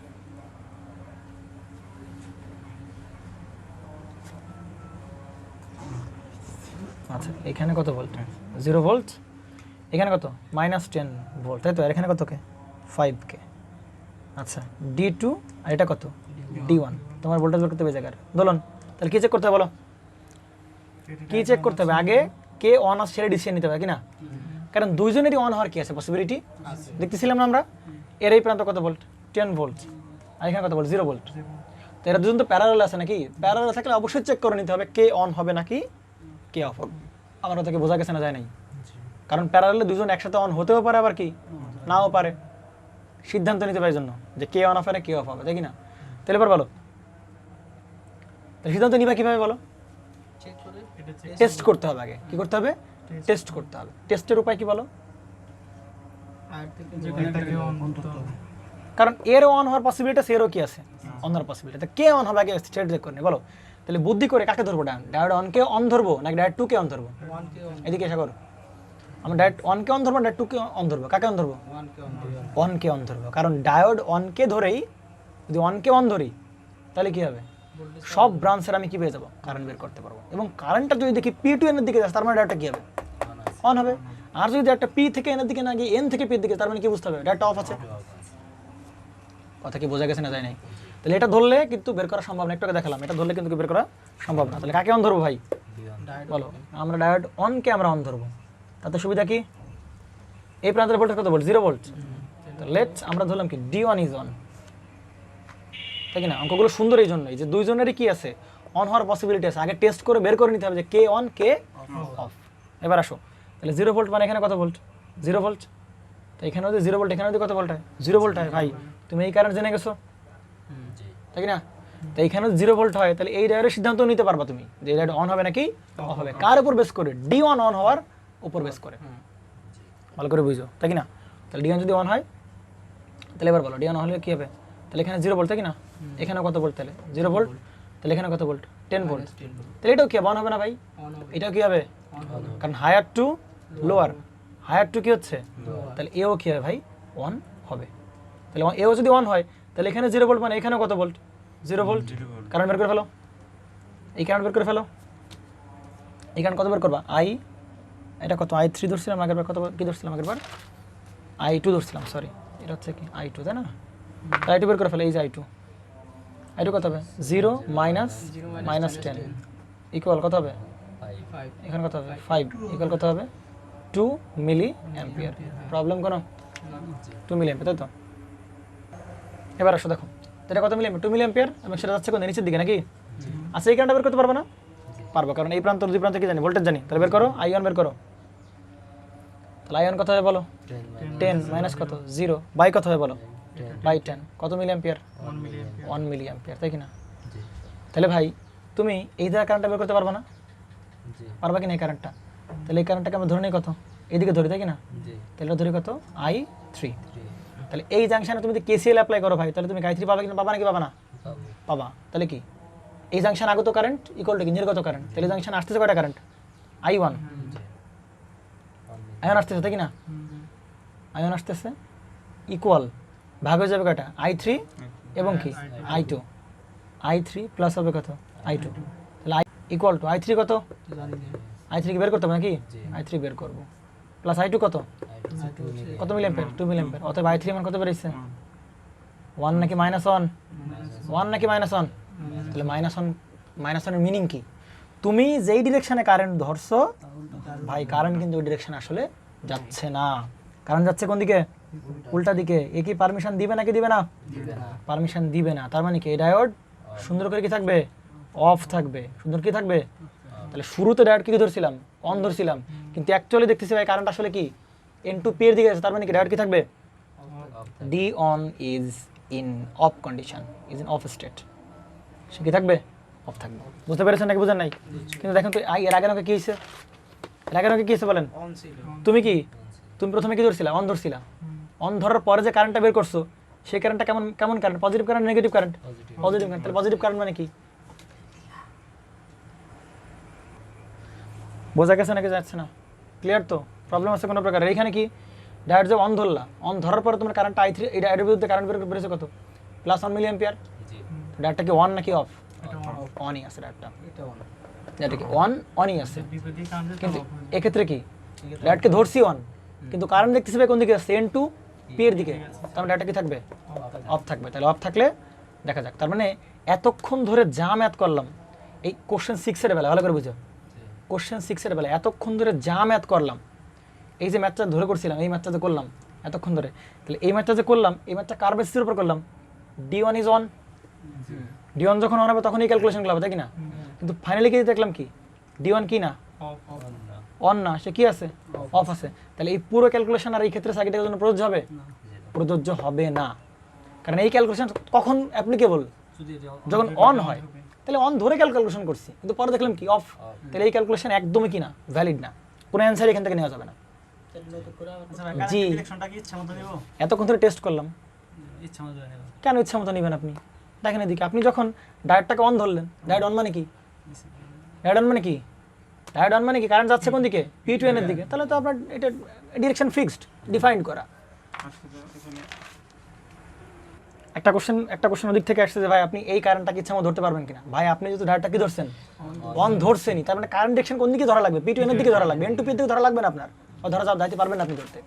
আচ্ছা, এখানে কত ভোল্ট? 0 ভোল্ট। এখানে কত? -10 ভোল্ট, তাই তো? আর এখানে কত কে? 5 কে। আচ্ছা, D2 আর এটা কত? D1। তোমার ভোল্টেজ বের করতে হবে জায়গার দোলন। তাহলে কি চেক করতে হবে বলো? কি চেক করতে হবে? আগে কে অন আছে সেটা ডিসিশন নিতে হবে কি না? কারণ দুইজনেরই অন হওয়ার কি আছে পসিবিলিটি দেখতেছিলাম না আমরা। এর এই প্রান্ত কত ভোল্ট? 10 ভোল্ট। আর এখানে কত ভোল্ট? 0 ভোল্ট। তো এরা দুজন তো প্যারালাল আছে নাকি? প্যারালাল থাকলে অবশ্যই চেক করে নিতে হবে কে অন হবে নাকি কে অফ হবে। আমার ওটাকে বোঝা গেছে না যায় নাই? কারণ প্যারালালে দুজন একসাথে অন হতেও পারে আবার কি নাও পারে, সিদ্ধান্ত নিতে পারে জন্য যে কে অন অফ হবে না কে অফ হবে, তাই কি না? তাহলে এবার বলো সিদ্ধান্ত নিবা কিভাবে বলো? চেক করে এটা চেক টেস্ট করতে হবে আগে। কি করতে হবে? টেস্ট করতে হবে। টেস্টের উপায় কি বলো? আর থেকে যেটাকে অন করতে হবে। কারণ এর অন হওয়ার পসিবিলিটি সেরও কি আছে অন হওয়ার পসিবিলিটি, তা কে অন হবে আগে স্টেট চেক করে নি বলো। তাহলে বুদ্ধি করে কাকে ধরবো? ডায়োড অন কে অন ধরবো নাকি ডায়োড 2 কে অন ধরবো? 1 কে এদিকে এসে করো। আমরা ডায়োড 1 কে অন ধরবো, ডায়োড 2 কে অন ধরবো, কাকে অন ধরবো? 1 কে অন করে 1 কে অন ধরবো। কারণ ডায়োড 1 কে ধরেই যদি 1 কে অন ধরি তাহলে কি হবে? সব ব্রাঞ্চের আমি কি পেয়ে যাবো? কারেন্ট বের করতে পারবো। এবং কারেন্টটা যদি দেখি P2 এর দিকে যাচ্ছে তার মানে ডায়োডটা কি হবে? অন হবে। আর যদি একটা P থেকে এর দিকে না গিয়ে N থেকে P এর দিকে, তার মানে কি বুঝতে হবে? ডায়োডটা অফ আছে। কথা কি বোঝা গেছে না যায় নাই? তাহলে এটা ধরলে কিন্তু বের করা সম্ভব না, একটু আগে দেখালাম, এটা ধরলে কিন্তু বের করা সম্ভব না। তাহলে কাকে অন ধরবো ভাই বলো? আমরা ডায়োড অন কে আমরা অন ধরবো। তাতে সুবিধা কি? এই প্রান্তের ভোল্টেজ কত ভোল্ট? 0 ভোল্ট। তো লেটস আমরা ধরলাম কি D1 ইজ অন, তাই কি না? অঙ্কগুলো সুন্দর এই জন্যই যে দুইজনেরই কি আছে অন হওয়ার পসিবিলিটি আছে। আগে টেস্ট করে বের করে নিতে হবে যে কে অন কে অফ। এবার আসো, তাহলে 0 ভোল্ট মানে এখানে কত ভোল্ট? 0 ভোল্ট। তো এখানে যদি 0 ভোল্ট, এখানে যদি কত ভোল্ট হয়? 0 ভোল্ট হয়। ভাই তুমি এই কারেন্ট জেনে গেছো, তাই কি না? তো এইখানে 0 ভোল্ট হয়, তাহলে এই ডায়োডের সিদ্ধান্ত নিতে পারবা তুমি যে এই ডায়োড অন হবে নাকি অফ হবে। কার উপর বেস করে? D1 অন হওয়ার উপর বেস করে। ভালো করে বুঝো, তাই কি না? তাহলে D1 যদি অন হয় তাহলে এবার বলো D1 অন হলে কি হবে? তাহলে এখানে 0 ভোল্ট, তাই কি না? এখানে কত ভোল্ট? তাহলে 0 ভোল্ট। তাহলে এখানে কত ভোল্ট? 10 ভোল্ট। তাহলে এটাও কি অন হবে না ভাই? অন হবে এটাও কি হবে? কারণ higher to lower, higher to কি হচ্ছে? তাহলে এও কি হবে ভাই? অন হবে। তাহলে এও যদি অন হয় তাহলে এখানে 0 ভোল্ট মানে এখানে কত ভোল্ট? 0 ভোল্ট। কারণ বের করে ফেলো, এই কারণ বের করে ফেলো। এই কারণ কত বের করবা? এটা কত? I3 ধরছিলাম আগেরবার, কত কি ধরছিলাম আগেরবার? I2 ধরছিলাম, সরি এটা হচ্ছে কি I2, তাই না? I2 বের করে ফেলো। এই যে I2 কত হবে? 0 -10 ইকুয়াল কত হবে? 5 এখানে কত হবে? 5 ইকুয়াল কত হবে? 2 মিলি অ্যাম্পিয়ার। প্রবলেম কোনো? 2 মিলি অ্যাম্পিয়ার, তাই তো? এবার আসো দেখো এটা কত মিলি অ্যাম্পিয়ার? 2 মিলি অ্যাম্পিয়ার। এবং সেটা যাচ্ছে কোন নিচের দিকে নাকি? আচ্ছা, এই কারণটা বের করতে পারবো না? পারবো, কারণ এই প্রান্ত দুই প্রান্ত কি জানি? ভোল্টেজ জানি। তাহলে বের করো, I1 বের করো। তাহলে I1 কত হবে বলো? 10 মাইনাস কত? 0 বাই কত হবে বলো? বাই 10 কত মিলি অ্যাম্পিয়ার? 1 মিলি অ্যাম্পিয়ার, তাই কি না? তাহলে ভাই তুমি এই জায়গায় কারেন্টটা বের করতে পারবে না? পারবা কি না এই কারেন্টটা? তাহলে এই কারেন্টটাকে আমরা ধরে নিই কত? এইদিকে ধরি, তাই কি না? তাহলে ধরি কত? I3। তাহলে এই জাংশনে তুমি যদি কেসিএল অ্যাপ্লাই করো ভাই, তাহলে তুমি I3 পাবে কিনা, পাবা নাকি পাবা না? পাবা। তাহলে কি এই জাংশন আগত কারেন্ট ইকুয়াল টু কি নির্গত কারেন্ট, তাহলে জাংশন আসতেছে কয়টা কারেন্ট? I1 আয়ন আসতেছে তাই কি না? আয়ন আসতেছে ইকুয়াল ভাগ হয়ে যাবে কয়টা? I3 এবং কি I2, I3 প্লাস হবে কত? I2, তাহলে ইকুয়াল টু I3 কত? জানি না I3 কি বের করতে হবে নাকি? I3 বের করব প্লাস I2 কত? কত মিলি অ্যাম্পিয়ার? 2 মিলি অ্যাম্পিয়ার। অতএব I3 মান কত বেরিয়েছে? 1 নাকি -1? 1 নাকি -1? তাহলে -1 এর মিনিং কি? তুমি যেই ডিরেকশনে কারেন্ট ধরছো ভাই, কারেন্ট কিন্তু ওই ডিরেকশনে আসলে যাচ্ছে না, কারেন্ট যাচ্ছে কোন দিকে? উল্টা দিকে। এ কি পারমিশন দিবে নাকি দিবে না? পারমিশন দিবে না। তার মানে কি এই ডায়োড সুন্দর করে কি থাকবে? অফ থাকবে। সুন্দর কি থাকবে? তাহলে শুরুতে ডায়োড কি ধরছিলাম? অন ধরছিলাম, কিন্তু অ্যাকচুয়ালি দেখতেছি ভাই কারেন্ট আসলে কি N2 P এর দিকে আছে। তার মানে কি ডায়োড কি থাকবে? D on is in off condition, is in off state। সে কি থাকবে? অফ থাকবে। বুঝতে পেরেছেন নাকি বুঝেন নাই? কিন্তু দেখেন তো এর আগে নাকি কি হয়েছে? এর আগে নাকি কি হয়েছে বলেন? অন ছিল তুমি প্রথমে কি ধরছিলা? অন ধরছিলা। অন ধরার পরে যে কারেন্টটা বের করছো, সেই কারেন্টটা কেমন current? Positive current, negative current? Positive current. তাহলে পজিটিভ কারেন্ট মানে কি? বোঝা গেছে নাকি যাচ্ছে না? ক্লিয়ার তো? প্রবলেম আছে কোনো প্রকার? এইখানে কি ডায়োড যে অন ধরলা, অন ধরার পরে তোমার কারেন্ট I3, এই ডায়োডের বিরুদ্ধে কারেন্ট বেরিয়েছে কত? +1 মিলি অ্যাম্পিয়ার। ডায়োডটা কি অন নাকি অফ? অনই আছে ডায়োডটা। এটা অন ডায়োডটা কি অনই আছে। বিপরীত কারেন্ট কিন্তু এক্ষেত্রে কি ডায়োডকে ধরছি অন, কিন্তু কারেন্ট দেখতেছি ভাই কোন দিকে আছে? N2 P এর দিকে। তার মানে ডায়োডটা কি থাকবে? অফ থাকবে। তাহলে অফ থাকলে দেখা যাক। তার মানে এতক্ষণ ধরে যা ম্যাথ করলাম, এই কোশ্চেন 6 এর বেলা ভালো করে বুঝো, কোশ্চেন 6 এর বেলা এতক্ষণ ধরে যা ম্যাথ করলাম, এই যে ম্যাথটা ধরে করছিলাম, এই ম্যাথটা যে করলাম এতক্ষণ ধরে, তাহলে এই ম্যাথটা যে করলাম, এই ম্যাথটা কার বেসিসের উপর করলাম? D1 is on. D1 যখন অন হবে তখন এই ক্যালকুলেশনগুলো হবে তাই কি না? কিন্তু ফাইনালি কি দেখলাম কি D1 কি না? অন না, সে কি আছে? অফ আছে। তাহলে এই পুরো ক্যালকুলেশন আর এই ক্ষেত্রে সার্কিটের জন্য প্রযোজ্য হবে? প্রযোজ্য হবে না। কারণ এই ক্যালকুলেশন কখন অ্যাপ্লিকেবল? যখন অন হয়। তাহলে অন ধরে ক্যালকুলেশন করছি, কিন্তু পরে দেখলাম কি অফ। তাহলে এই ক্যালকুলেশন একদমই কি না? ভ্যালিড না। কোনো অ্যান্সার এখান থেকে নেওয়া যাবে না। তাহলে নতুন করে আবার আচ্ছা ভাই, জি। কারেন্ট ডিরেকশনটা কি ইচ্ছা মতো নিব? এতক্ষণ ধরে টেস্ট করলাম, ইচ্ছা মতো নেব। কেন ইচ্ছা মতো নেবেন আপনি? দেখেন এদিকে, আপনি যখন ডায়োডটাকে অন ধরলেন, ডায়োড অন মানে কি? ডায়োড অন মানে কি? ডায়োড অন মানে কি? কারেন্ট যাচ্ছে কোন দিকে? P2N এর দিকে। তাহলে তো আপনার এটা ডিরেকশন ফিক্সড, ডিফাইন্ড করা। একটা কোশ্চেন ওদিক থেকে আসছে যে ভাই আপনি এই কারেন্টটাকে ইচ্ছা মতো ধরতে পারবেন কিনা? ভাই আপনি যদি ডায়োডটা কি ধরছেন? অন ধরছেনই, তার মানে কারেন্ট ডিরেকশন কোন দিকে ধরা লাগবে? P2N এর দিকে ধরা লাগবে। N2 P এর দিকে ধরা লাগবে না আপনার, ও ধরা যাইতে পারবেন না আপনি ধরতে।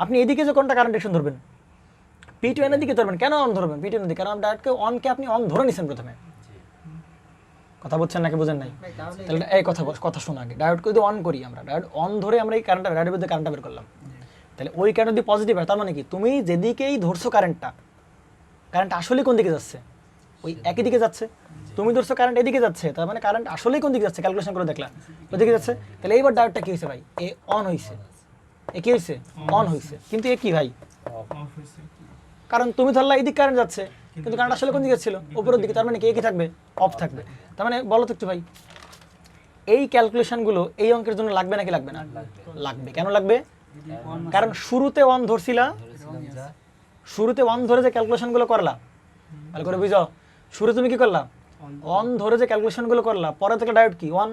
আপনি এদিকে যে কোনটা কারেন্ট ডিরেকশন ধরবেন? P2N এর দিকে ধরবেন। কেন অন ধরবেন P2N এর দিকে? কারণ ডায়োডকে অনকে আপনি অন ধরে নিছেন প্রথমে। কথা বলছেন নাকি বুঝেন নাই? ভাই তাহলে তাহলে এই কথা শোনা আগে। ডায়োডকে যদি অন করি আমরা, ডায়োড অন ধরে আমরা এই কারেন্টটা, ডায়োডের মধ্যে কারেন্টটা বের করলাম, তাহলে ওই কারেন্ট যদি পজিটিভ হয় তার মানে কি তুমি যেদিকেই ধরছো কারেন্টটা, কারেন্ট আসলে কোন দিকে যাচ্ছে? ওই একই দিকে যাচ্ছে। তুমি ধরছো কারেন্ট এদিকে যাচ্ছে, তার মানে কারেন্ট আসলেই কোন দিকে যাচ্ছে? ক্যালকুলেশন করে দেখলাম ওদিকে যাচ্ছে। তাহলে এইবার ডায়োডটা কি হয়েছে ভাই? এ অন হয়েছে। এ কি হয়েছে? অন হয়েছে। কিন্তু এ কি ভাই? অফ হইছে। কারণ তুমি ধরলা এদিকে কারেন্ট যাচ্ছে, কিন্তু কারেন্ট আসলে কোন দিকে ছিল? উপরের দিকে। তার মানে কি থাকবে? অফ থাকবে। তার মানে বলো তো একটু ভাই, এই ক্যালকুলেশনগুলো এই অঙ্কের জন্য লাগবে নাকি লাগবে না? লাগবে। কেন লাগবে? কারণ শুরুতে অন ধরছিলা, শুরুতে অন ধরে যে ক্যালকুলেশনগুলো করলা, ভালো করে বুঝো, শুরু তুমি কি করলা? অন ধরে যে ক্যালকুলেশনগুলো করলা, পরে থেকে ডায়োড কি ওয়ান।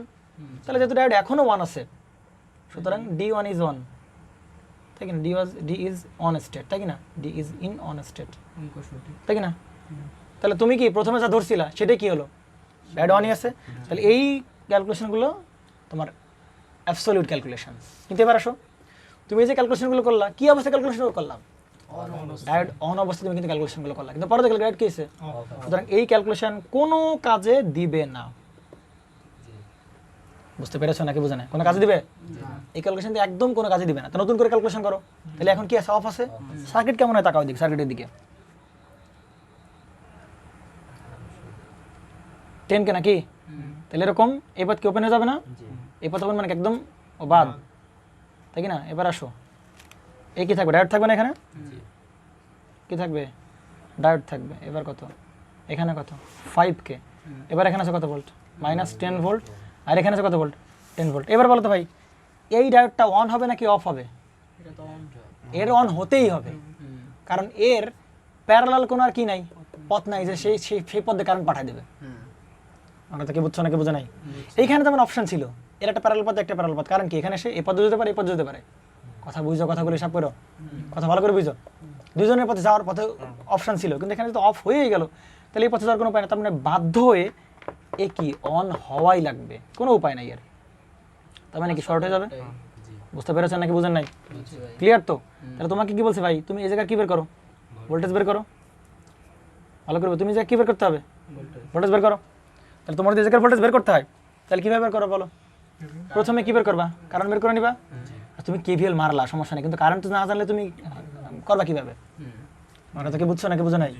তাহলে যেহেতু ডায়োড এখনো ওয়ান আছে, সুতরাং D1 ইজ ওয়ান, তাই কিনা? D ইজ অন স্টেট, তাই কিনা? D is in on state, তাই কিনা? তাহলে তুমি কি প্রথমে যা ধরছিলা সেটাই কি হলো? ডায়োড ওয়ানই আছে। তাহলে এই ক্যালকুলেশনগুলো তোমার অ্যাবসলিউট ক্যালকুলেশন। কিন্তু এবার আসো, তুমি এই যে ক্যালকুলেশনগুলো করলা, কি অবস্থায় ক্যালকুলেশন করলাম? ডায়োড অন অবস্থায় তুমি কিন্তু ক্যালকুলেশনগুলো করলা, কিন্তু পরে দেখলে ডায়োড কি হয়েছে? সুতরাং এই ক্যালকুলেশন কোনো কাজে দিবে না। বুঝতে পেরেছো নাকি বুঝে না? কোনো কাজে দিবে? এই ক্যালকুলেশন দিয়ে একদম কোনো কাজে দিবে না। তো নতুন করে ক্যালকুলেশন করো। তাহলে এখন কি আছে? অফ আছে। সার্কিট কেমন হয় তাকাও দিক, সার্কিটের দিকে 10 কে নাকি? তাহলে এরকম এই পথ কি ওপেন হয়ে যাবে না? এই পথ ওপেন মানে কি একদম বাদ, তাই কি না? এবার আসো, এই কি থাকবে? ডায়োড থাকবে না এখানে? কি থাকবে? ডায়োড থাকবে। এবার কত? এখানে কত? 5K। এবার এখানে আছে কত ভোল্ট? -10 ভোল্ট। আর এখানে আছে কত ভোল্ট? 10 ভোল্ট। এবার বলো তো ভাই, এই ডায়োডটা অন হবে নাকি অফ হবে? এটা তো অন। এর অন হতেই হবে। কারণ এর প্যারালাল কোনো আর কি নাই, পথ নাই যে সেই পথে কারেন্ট পাঠিয়ে দেবে। আমরা তাকে বুঝছো নাকি বোঝা নাই? এইখানে যেমন অপশন ছিল, এর একটা প্যারালাল পথ একটা প্যারালাল পথ, কারণ কি এখানে সে এ পথে যেতে পারে এই পথে যেতে পারে। কথা বুঝো, কথাগুলো হিসাব করো, কথা ভালো করে বুঝো। দুজনের পথে যাওয়ার পথে অপশন ছিল, কিন্তু এখানে যদি অফ হয়েই গেল তাহলে এই পথে যাওয়ার কোনো উপায় না। তার মানে বাধ্য হয়ে এ কি অন হওয়াই লাগবে, কোনো উপায় নাই এর। তার মানে কি শর্ট হয়ে যাবে? বুঝতে পেরেছেন নাকি বুঝেন নাই? ক্লিয়ার তো? তাহলে তোমাকে কি বলছে ভাই, তুমি এই জায়গায় কি বের করো, ভোল্টেজ বের করো, ভালো করবে। তুমি যে কি বের করতে হবে, ভোল্টেজ বের করো। তাহলে তোমার যদি এই জায়গায় ভোল্টেজ বের করতে হয় তাহলে কীভাবে বের করো বলো? প্রথমে কি বের করবা, কারেন্ট বের করে নিবা। আর তুমি কেভিএল মারলা, সমস্যা নেই, কিন্তু কারেন্ট না জানলে তুমি করবা কীভাবে? মানে তোকে বুঝছো নাকি বুঝো নাই?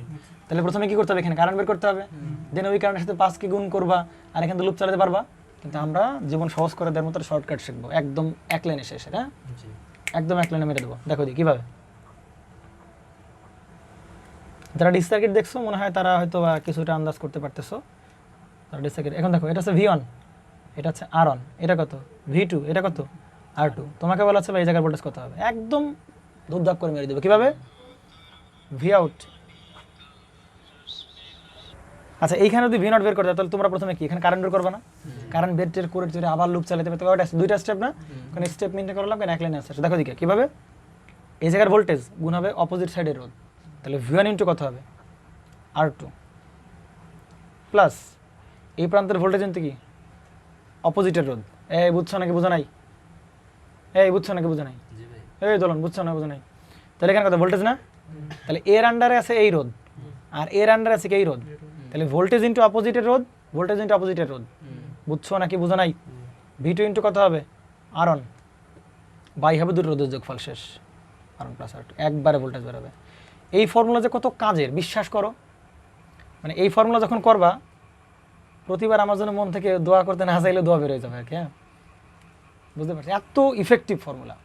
তাহলে প্রথমে কি করতে হবে, এখানে কারেন্ট বের করতে হবে, দেন ওই কারেন্টের সাথে 5 কে গুণ করবা, আর এখানে লুপ চালাতে পারবা। কিন্তু আমরা জীবন সহজ করে দেওয়ার মতো শর্টকাট শিখবো, একদম এক লাইনে শেষ। হ্যাঁ, একদম এক লাইনে মেরে দেবো। দেখো দি কীভাবে। যারা ডিসি সার্কিট দেখছো মনে হয় তারা হয়তো কিছুটা আন্দাজ করতে পারতেছো। তারা ডিসি সার্কিট এখন দেখো, এটা হচ্ছে V1, এটা হচ্ছে R1, এটা কত V2, এটা কত R2। তোমাকে বলা হচ্ছে এই জায়গার ভোল্টেজ কত হবে, একদম ধূপধাপ করে মেরে দেবো। কীভাবে? V out. আচ্ছা, এইখানে যদি V0 বের করতে হয় তাহলে তোমরা প্রথমে কি এখানে কারেন্ট বের করবে না? কারেন্ট বের টের করে আবার লুপ চালাতে হবে। তো ওটা দুইটা স্টেপ না, কারণ স্টেপ মেনটেন করলাম, কেন এক লাইনে আসছে। দেখো দিকে কীভাবে, এই জায়গার ভোল্টেজ গুণ হবে অপোজিট সাইডের রোধ, তাহলে V1 ইন্টু কত হবে R2 প্লাস এই প্রান্তের ভোল্টেজ ইন্টু কি অপোজিটের রোধ। এই বুঝছো নাকি বুঝো নাই? এই বুঝছো নাকি বুঝো নাই? এই দোলন বুঝছো না বুঝো নাই? তাহলে এখানে কত ভোল্টেজ না, তাহলে এর আন্ডারে আছে এই রোধ আর এর আন্ডারে আছে কি এই রোধ, তাহলে ভোল্টেজ ইন্টু অপোজিটের রোধ, ভোল্টেজ ইন্টু অপোজিটের রোধ। বুঝছো নাকি বুঝো নাই? V2 ইন্টু কত হবে R1 বাই হবে দুটো রোধের যোগফল, শেষ R1 প্লাস R2, একবারে ভোল্টেজ বেরোবে। এই ফর্মুলা যে কত কাজের বিশ্বাস করো, মানে এই ফর্মুলা যখন করবা প্রতিবার আমার জন্য মন থেকে দোয়া করতে না চাইলে দোয়া বের হয়ে যাবে আর কি। হ্যাঁ, বুঝতে পারছি, এত ইফেক্টিভ ফর্মুলা।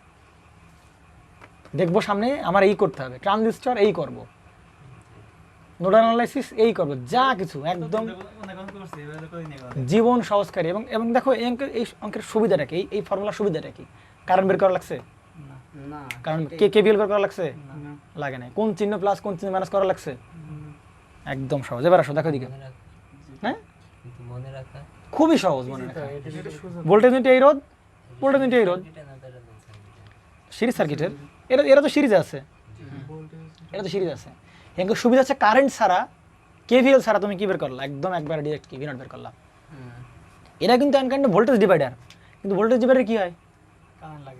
দেখবো সামনে আমার এই করতে হবে, ট্রানজিস্টর এই করব, নোডাল অ্যানালাইসিস এই করব, যা কিছু একদম জীবন সহজকারী। এবং এবং দেখো এই অঙ্কের সুবিধাটা কি, এই ফর্মুলার সুবিধাটা কি? কারেন্ট বের করা লাগছে, না, কারণ কেভিএল বের করা লাগছে, লাগে নাই। কোন চিহ্ন প্লাস কোন চিহ্ন মাইনাস করা লাগছে, একদম সহজ। এবার আসো দেখো দিকে, হ্যাঁ মনে রাখা খুবই সহজ মনে রাখা। ভোল্টেজ ইন্টু এই রোধ, ভোল্টেজ ইন্টু এই রোধ, সিরিজ সার্কিটের এরা তো সিরিজে আছে, এটা তো সিরিজ আছে। এখানে সুবিধা আছে কারেন্ট ছাড়া, কেভিএল ছাড়া তুমি কি বের করলা, একদম একবার ডিরেক্ট কি V0 বের করলাম। এটা কিন্তু এনকাইন্ড ভোল্টেজ ডিভাইডার, কিন্তু ভোল্টেজ ডিভাইডার কি হয়,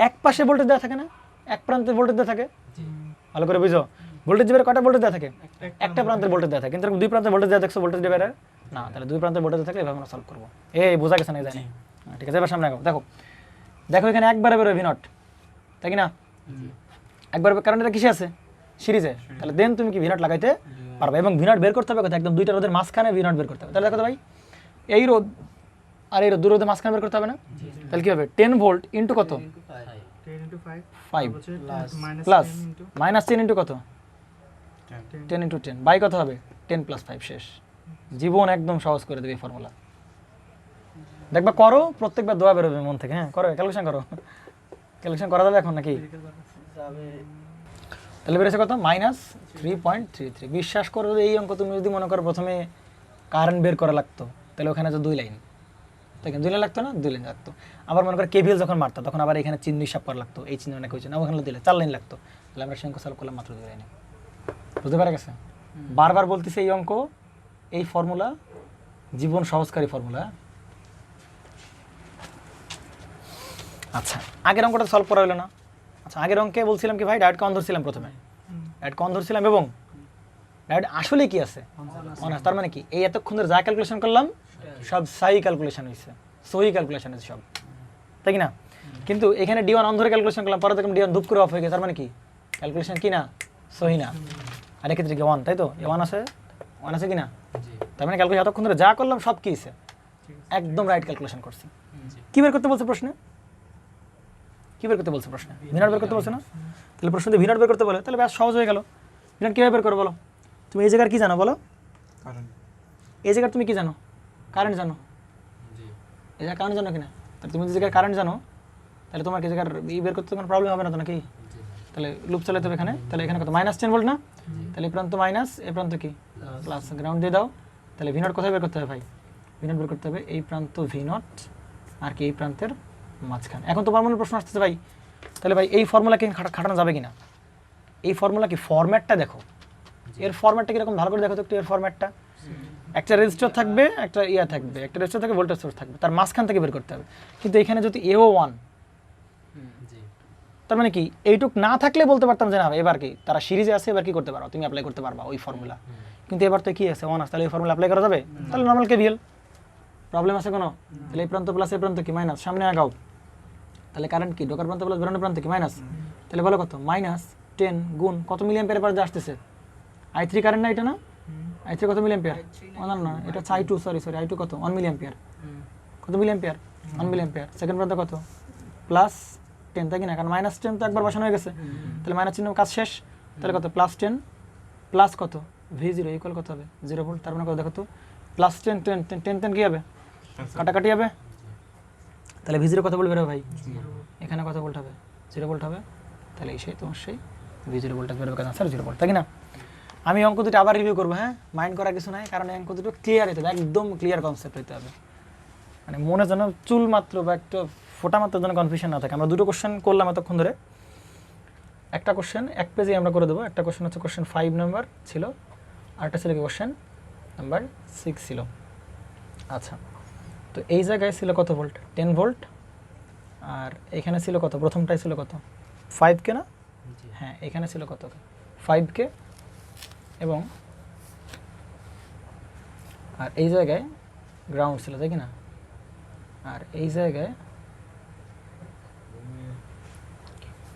এক পাশে ভোল্টেজ দেওয়া থাকে না, এক প্রান্তে ভোল্টেজ দেওয়া থাকে। ভালো করে বুঝো, ভোল্টেজ ডিভাইডার কয়টা ভোল্টেজ দেওয়া থাকে, একটা প্রান্তের ভোল্টেজ দেওয়া থাকে। কিন্তু দুই প্রান্তের ভোল্টেজ দেওয়া দেখছো ভোল্টেজ ডিভাইডার না, তাহলে দুই প্রান্তের ভোল্টেজ থাকলে এভাবে আমরা সলভ করবো। এই বোঝা গেছে না? জানি, ঠিক আছে। এবার সামনে দেখো, দেখো এখানে একবারে বেরোয় V0, তাই কি না? একবার, কারণ এটা কিসে আছে, সিরিজে। তাহলে দেন তুমি কি V0 লাগাইতে পারবে, এবং V0 বের করতে হবে কোথায়, একদম দুইটা রোধের মাঝখানে V0 বের করতে হবে। তাহলে দেখো তো ভাই, এই রোধ আর এই রোধ, দুই রোধের মাঝখানে বের করতে হবে না? তাহলে কি হবে, 10 ভোল্ট ইন্টু কত, 5 প্লাস মাইনাস 10 ইন্টু কত, 10 ইন্টু 10 বাই কত হবে 10 প্লাস 5, শেষ। জীবন একদম সহজ করে দেবে এই ফর্মুলা। দেখবা করো, প্রত্যেকবার দোয়া বেরোবে মন থেকে। হ্যাঁ করো, ক্যালকুলেশন করো, ক্যালকুলেশন করা যাবে এখন নাকি? তাহলে বেরোছে কত, -3.33। বিশ্বাস করো এই অঙ্ক তুমি যদি মনে করো প্রথমে কারেন্ট বের করা লাগতো, তাহলে ওখানে তো 2 লাইন, তাই 2 লাইন লাগতো না, 2 লাইন লাগতো। আবার মনে করো কেভিএল যখন মারতো তখন আবার এখানে চিহ্ন হিসাব করা লাগতো, এই চিহ্ন নাকি ওই চিহ্ন, ওখানে দিলে 4 লাইন লাগতো। তাহলে আমরা সেই অঙ্ক সলভ করলাম মাত্র 2 লাইনে। বুঝতে পারা গেছে? বারবার বলতেছি এই অঙ্ক, এই ফর্মুলা জীবন সহজকারী ফর্মুলা। আচ্ছা, আগের অঙ্কটা সলভ করা হলো না। আচ্ছা, আগের অঙ্কে বলছিলাম কি ভাই, ডায়োডকে অন ধরছিলাম প্রথমে, ডায়োডকে অন ধরছিলাম, এবং ডায়োড আসলে কি আছে অন আছে। তার মানে কি, এই এতক্ষণ ধরে যা ক্যালকুলেশন করলাম সব সাই ক্যালকুলেশন হয়েছে, সহি ক্যালকুলেশন হয়েছে সব, তাই কি না? কিন্তু এখানে D1 অন ধরে ক্যালকুলেশন করলাম, পরে দেখলাম D1 ধূপ করে অফ হয়ে গেছে। তার মানে কি, ক্যালকুলেশন কি না, সহি না। আর এক্ষেত্রে কি 1, তাই তো? 1 আছে, 1 আছে কি না? তার মানে ক্যালকুলেশন এতক্ষণ ধরে যা করলাম সব কি হয়েছে, একদম রাইট ক্যালকুলেশন করছি। কি বের করতে বলছে প্রশ্নে, কি বের করতে বলছে প্রশ্নে, V0 বের করতে বলছে না? তাহলে প্রশ্ন যদি V0 বের করতে বলে তাহলে ব্যাস সহজ হয়ে গেল। V0 কীভাবে বের করো বলো? তুমি এই জায়গার কি জানো বলো, এই জায়গার তুমি কি জানো, কারেন্ট জানো, এই জায়গার কারেন্ট জানো কিনা? তাহলে তুমি যদি জায়গার কারেন্ট জানো তাহলে তোমার কি জায়গার বের করতে কোনো প্রবলেম হবে না তো নাকি? তাহলে লুপ চালাতে হবে এখানে, তাহলে এখানে কত -10 ভোল্ট না, তাহলে এই প্রান্ত মাইনাস এই প্রান্ত কি প্লাস, গ্রাউন্ড দিয়ে দাও। তাহলে ভি নট কোথায় বের করতে হবে ভাই, ভি নট বের করতে হবে এই প্রান্ত ভি নট আর কি এই প্রান্তের মাঝখানে। এখন তোমার মনে প্রশ্ন আসতেছে ভাই তাহলে ভাই এই ফর্মুলা কি খাটানো যাবে কিনা, এই ফর্মুলা কি ফরম্যাটটা দেখো, এর ফরম্যাটটা কিরকম ভালো করে দেখো তো একটু, এর ফরম্যাটটা একটা রেজিস্টার থাকবে, একটা ইয়া থাকবে, একটা রেজিস্টার থাকবে, ভোল্টেজ সোর্স থাকবে, তার মাঝখান থেকে বের করতে হবে। কিন্তু এখানে যদি এও 1, জি তার মানে কি এইটুক না থাকলে বলতে পারতাম যে না এবার কি তারা সিরিজে আছে, এবার কি করতে পারো তুমি অ্যাপ্লাই করতে পারবা ওই ফর্মুলা। কিন্তু এবার তো কি আছে 1 আছে, তাহলে ওই ফর্মুলা অ্যাপ্লাই করা যাবে, তাহলে নর্মাল কেভিএল। প্রবলেম আছে কোনো, তাহলে এই প্রান্ত প্লাস এই প্রান্ত কি মাইনাস, সামনে আগাও, তাহলে কারেন্ট কি ঢোকার প্রান্ত প্লাস বেরোনোর প্রান্ত কি মাইনাস, তাহলে বলো কত -10 গুণ কত মিলি অ্যাম্পিয়ার পার আসতেছে, i3 কারেন্ট না এটা না, i3 কত মিলি অ্যাম্পিয়ার, না এটা হচ্ছে i2, সরি i2 কত 1 মিলি অ্যাম্পিয়ার, কত milliampere 1 milliampere, second প্রান্ত কত +10, তাই কি না, কারণ -10 তো একবার বসানো হয়ে গেছে, তাহলে -চিহ্ন কাজ শেষ, তাহলে কত +10 প্লাস কত v0 ইকুয়াল কত হবে 0 ভোল্ট, তার মানে কত দেখো তো +10 10 কি হবে, কাটাকাটি হবে, তাহলে v0 কত ভোল্ট বেরোবে ভাই, এখানে কত ভোল্ট হবে 0 ভোল্ট হবে, তাহলে এই সেই তোমার সেই v0 ভোল্টেজ বেরোবে, কারণ স্যার 0 ভোল্ট, তাই কি না। আমি অঙ্ক দুটো আবার রিভিউ করবো, হ্যাঁ মাইন্ড করার কিছু নাই, কারণ অঙ্ক দুটো ক্লিয়ার হতে হবে, একদম ক্লিয়ার কনসেপ্ট হতে হবে, মানে মনে যেন চুল মাত্র বা একটা ফোটা মাত্র যেন কনফিউশন না থাকে। আমরা দুটো কোশ্চেন করলাম এতক্ষণ ধরে, একটা কোশ্চেন এক পেজে আমরা করে দেবো, একটা কোশ্চেন হচ্ছে কোশ্চেন 5 নাম্বার ছিল, আরেকটা ছিল কি কোশ্চেন নাম্বার 6 ছিল। আচ্ছা, তো এই জায়গায় ছিল কত ভোল্ট 10 ভোল্ট, আর এখানে ছিল কত, প্রথমটাই ছিল কত 5K না, হ্যাঁ এখানে ছিল কত 5K, এবং আর এই জায়গায় গ্রাউন্ড ছিল, তাই কি না, আর এই জায়গায়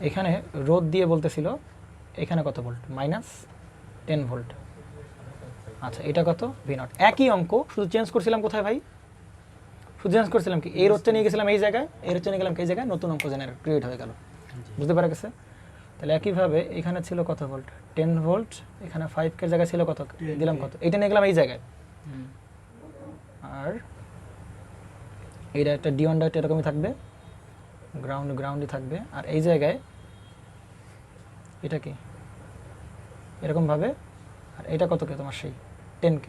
এখানে রোদ দিয়ে বলতেছিল এখানে কত ভোল্ট -10 ভোল্ট। আচ্ছা এটা কত ভি নট, একই অঙ্ক, শুধু চেঞ্জ করছিলাম কোথায় ভাই, শুধু চেঞ্জ করছিলাম কি এই রোদটা নিয়ে গেছিলাম এই জায়গায়, এই রোদটা নিয়ে গেলাম এই জায়গায়, নতুন অঙ্ক জেনারেট ক্রিয়েট হয়ে গেল, বুঝতে পারা গেছে। তাহলে একইভাবে এখানে ছিল কত ভোল্ট 10 ভোল্ট, এখানে 5K জায়গায় ছিল কত দিলাম কত, এটা নিয়ে গেলাম এই জায়গায়, আর এইটা একটা D1 ডায়োড এরকমই থাকবে, গ্রাউন্ডই থাকবে, আর এই জায়গায় এটা কি এরকমভাবে, আর এটা কত কে তোমার সেই 10K,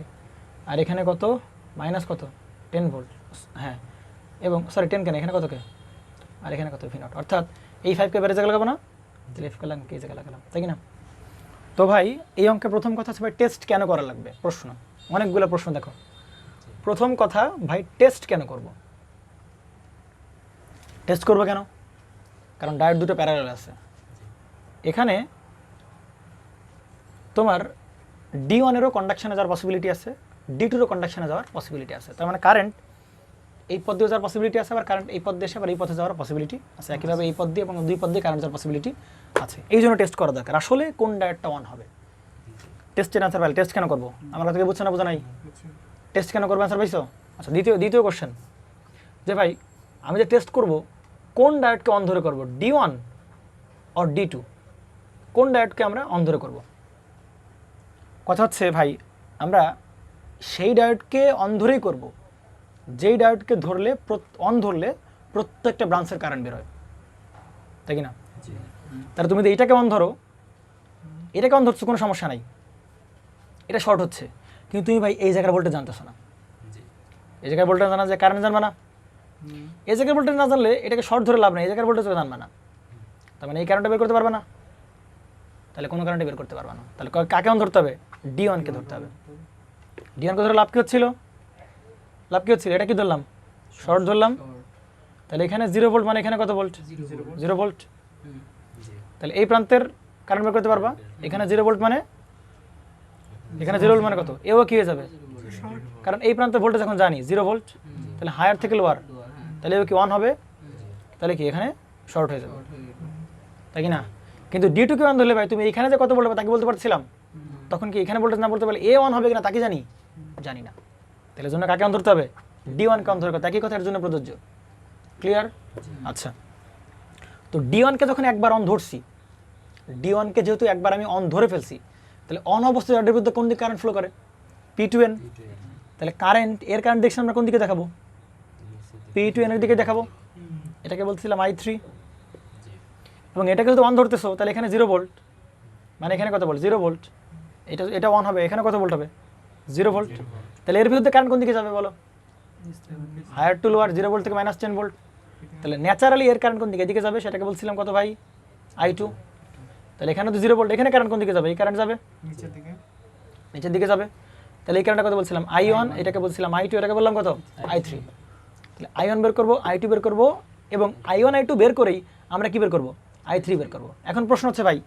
আর এখানে কত মাইনাস কত 10 ভোল্ট, হ্যাঁ এবং সরি 10K না, এখানে কত কে, আর এখানে কত ভি নট, অর্থাৎ এই 5K বেড়ে জায়গা লাগাবো না, তাহলে এফ লাগালাম কে জায়গা লাগালাম, তাই কি না। তো ভাই এই অঙ্কের প্রথম কথা হচ্ছে ভাই টেস্ট কেন করা লাগবে, প্রশ্ন অনেকগুলো প্রশ্ন দেখো। প্রথম কথা ভাই টেস্ট কেন করব, টেস্ট করবো কেন, কারণ ডায়োড দুটো প্যারালাল আছে, এখানে তোমার D1-এরও কন্ডাকশনে যাওয়ার পসিবিলিটি আছে, D2-রও কন্ডাকশনে যাওয়ার পসিবিলিটি আছে, তার মানে কারেন্ট এই পথ দিয়ে যাওয়ার পসিবিলিটি আছে, আবার কারেন্ট এই পথ দিয়ে এসে আবার এই পথে যাওয়ার পসিবিলিটি আছে, একইভাবে এই পথ দিয়ে এবং দুই পথ দিয়ে কারেন্ট যাওয়ার পসিবিলিটি আছে, এই জন্য টেস্ট করা দরকার। আসলে কোন ডায়োডটা অন হবে, টেস্টের আনসার পাইলে টেস্ট কেন করবো, আমরা থেকে বুঝছে না, বোঝা নাই, টেস্ট কেন করবো আনসার পাইছো। আচ্ছা দ্বিতীয় কোশ্চেন যে ভাই আমি যে টেস্ট করব কোন ডায়োডকে অন ধরে করবো, D1 অর D2, কোন ডায়োডকে আমরা অন ধরে করব। কথা হচ্ছে ভাই আমরা সেই ডায়োডকে অন ধরেই করব যেই ডায়োডকে ধরলে অন ধরলে প্রত্যেকটা ব্রাঞ্চের কারেন্ট বের হয়, তাই কি না। তাহলে তুমি যদি এইটাকে অন ধরো, এটাকে অন ধরছো কোনো সমস্যা নাই, এটা শর্ট হচ্ছে, কিন্তু তুমি ভাই এই জায়গার ভোল্টেজ জানতেছো না, এই জায়গায় ভোল্টেজ জানা যায়, কারেন্ট জানবা না, এই জায়গায় ভোল্টেজ না জানলে এটাকে শর্ট ধরে লাভ নেই, এই জায়গার ভোল্টেজ জানবা না, তার মানে এই কারেন্টটা বের করতে পারবে না, তাহলে কোনো কারেন্টে বের করতে পারবে না, তাহলে কাকে অন ধরতে হবে, D1-কে ধরতে হবে। D1-কে ধরে লাভ কি হচ্ছিল, এটা কি ধরলাম শর্ট ধরলাম, তাহলে এখানে 0 ভোল্ট মানে এখানে কত ভোল্ট 0 ভোল্ট, তাহলে এই প্রান্তের কারেন্ট বের করতে পারবা, এখানে 0 ভোল্ট মানে এখানে 0 ভোল্ট মানে কত, এও কি হয়ে যাবে, কারণ এই প্রান্তের ভোল্টেজ এখন জানি 0 ভোল্ট, তাহলে হায়ার থেকে লোয়ার, তাহলে এও কি অন হবে, তাহলে কি এখানে শর্ট হয়ে যাবে, তাই কি না। কিন্তু D2-কে অন ধরলে ভাই তুমি এখানে যে কত ভোল্ট হবে তাকে বলতে পারছিলাম, তখন কি এখানে ভোল্টেজ না বলতে পারলে এ অন হবে কিনা তাকে জানি না, তাহলে জন্য কাকে অন ধরতে হবে, D1-কে অন ধরতে হবে, একই কথা এর জন্য প্রযোজ্য, ক্লিয়ার। আচ্ছা তো D1-কে যখন একবার অন ধরছি, D1-কে যেহেতু একবার আমি অন ধরে ফেলছি, তাহলে অন অবস্থায় ডায়োডের বিরুদ্ধে কোন দিকে কারেন্ট ফ্লো করে, P2N, তাহলে কারেন্ট এর কারেন্ট দেখছি আমরা কোন দিকে দেখাবো, P2N এর দিকে দেখাবো, এটাকে বলছিলাম I3, এবং এটাকে যদি 1 ধরতেছো তাহলে এখানে 0 ভোল্ট, মানে এখানে কত ভোল্ট 0 ভোল্ট, এটা 1 হবে, এখানে কত ভোল্ট হবে 0 ভোল্ট। তাহলে এর বিরুদ্ধে কারেন্ট কোন দিকে যাবে বলো, হায়ার টু লোয়ার, 0 ভোল্ট থেকে -10 ভোল্ট। তাহলে ন্যাচারালি এর কারেন্ট কোন দিকে, এদিকে যাবে, সেটাকে বলছিলাম কত ভাই I2। তাহলে এখানে তো 0 ভোল্ট, এখানে কারেন্ট কোন দিকে যাবে, এই কারেন্ট যাবে নিচের দিকে। নিচের দিকে যাবে। তাহলে এই কারেন্টটা কত বলছিলাম I1, এটাকে বলছিলাম I2, এটাকে বললাম কত I3। তাহলে I1 বের করব, I2 বের করব, এবং I1 I2 বের করেই আমরা কি বের করব, I3 বের করব। এখন প্রশ্ন হচ্ছে ভাই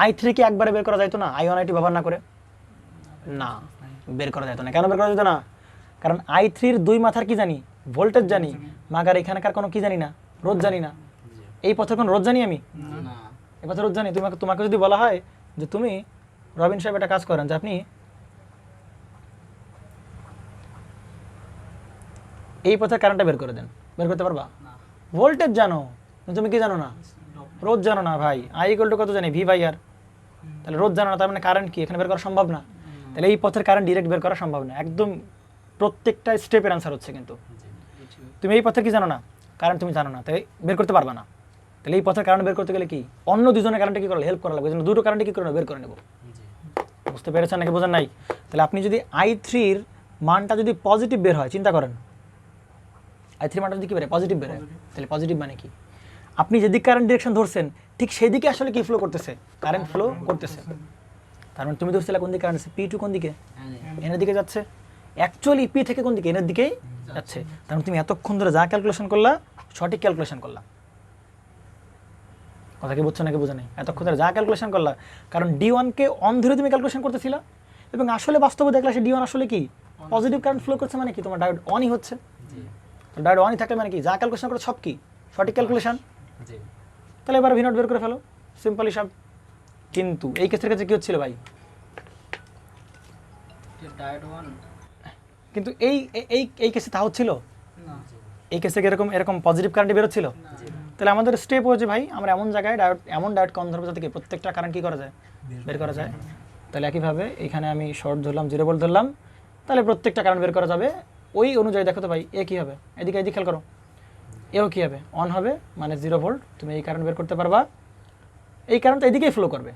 I3 কি একবারে বের করা যাইতো না I1 I2 ব্যবহার না করে? না, বের করা যেত না। কেন বের করা যেত না? কারণ I3 এর দুই মাথার কি জানি, ভোল্টেজ জানি, মাগার এখানকার কোনো কি জানি না, রোধ জানি না। এই পথের কোনো রোধ জানি আমি? না এই পথের রোধ জানি? তোমাকে যদি বলা হয় যে তুমি রবিন সাহেব একটা কাজ করেন, যে আপনি এই পথে কারেন্টটা বের করে দেন, বের করতে পারবা? ভোল্টেজ জানো কিন্তু তুমি কি জানো না, রোধ জানো না ভাই। I = কত জানি V/R, তাহলে রোধ জানো না, তার মানে কারেন্ট কি এখানে বের করা সম্ভব না। তাহলে এই পথের কারেন্ট ডিরেক্ট বের করা সম্ভব না, একদম প্রত্যেকটা স্টেপের অ্যান্সার হচ্ছে। কিন্তু তুমি এই পথের কি জানো না, কারেন্ট তুমি জানো না, তাই বের করতে পারবা না। তাহলে এই পথের কারেন্ট বের করতে গেলে কি অন্য দুজনের কারেন্টে কি করা হেল্প করা লাগবে, এই জন্য দুটো কারেন্টে কি করে বের করে নেব। বুঝতে পেরেছেন নাকি বোঝেন নাই? তাহলে আপনি যদি I3 এর মানটা যদি পজিটিভ বের হয়, চিন্তা করেন I3 মানটা যদি কি বের হয় পজিটিভ বের হয়, তাহলে পজিটিভ মানে কি, আপনি যেদিকে কারেন্ট ডিরেকশন ধরছেন ঠিক সেই দিকে আসলে কি ফ্লো করতেছে, কারেন্ট ফ্লো করতেছে। তার মানে তুমি ধরছিলে কোন দিকে কারেন্ট আছে, P2 কোন দিকে, এনের দিকে যাচ্ছে। অ্যাকচুয়ালি P থেকে কোন দিকে, এনের দিকেই যাচ্ছে। তার মানে তুমি এতক্ষণ ধরে যা ক্যালকুলেশন করলা সঠিক ক্যালকুলেশন করলা। কথা কি বুঝছো নাকি বোঝা নেই? এতক্ষণ ধরে যা ক্যালকুলেশন করলা, কারণ D1 কে অন ধরে তুমি ক্যালকুলেশন করতেছিলা, এবং আসলে বাস্তবে দেখলা সে D1 আসলে কি পজিটিভ কারেন্ট ফ্লো করছে, মানে কি তোমার ডায়োড অনই হচ্ছে। ডায়োড অনই থাকলে মানে কি যা ক্যালকুলেশন করে সব কি সঠিক ক্যালকুলেশন। তাহলে এবার V0 বের করে ফেলো, সিম্পল হিসাব। কিন্তু এই কেসের কাছে কি হচ্ছিল ভাই, ডায়োড 1 কিন্তু এই কেসে তা হচ্ছিল, না এই কেসে এরকম পজিটিভ কারেন্ট বেরোচ্ছিল। তাহলে আমাদের স্টেপ হচ্ছে ভাই আমরা এমন জায়গায় এমন ডায়োড কম ধরবো যাতে কি প্রত্যেকটা কারেন্ট কি করা যায়, বের করা যায়। তাহলে একইভাবে এখানে আমি শর্ট ধরলাম, 0 ভোল্ট ধরলাম, তাহলে প্রত্যেকটা কারেন্ট বের করা যাবে। ওই অনুযায়ী দেখো তো ভাই, এ কী হবে, এদিকে খেয়াল করো, এও কী হবে, অন হবে, মানে 0 ভোল্ট, তুমি এই কারেন্ট বের করতে পারবা, এই কারেন্ট এদিকেই ফ্লো করবে।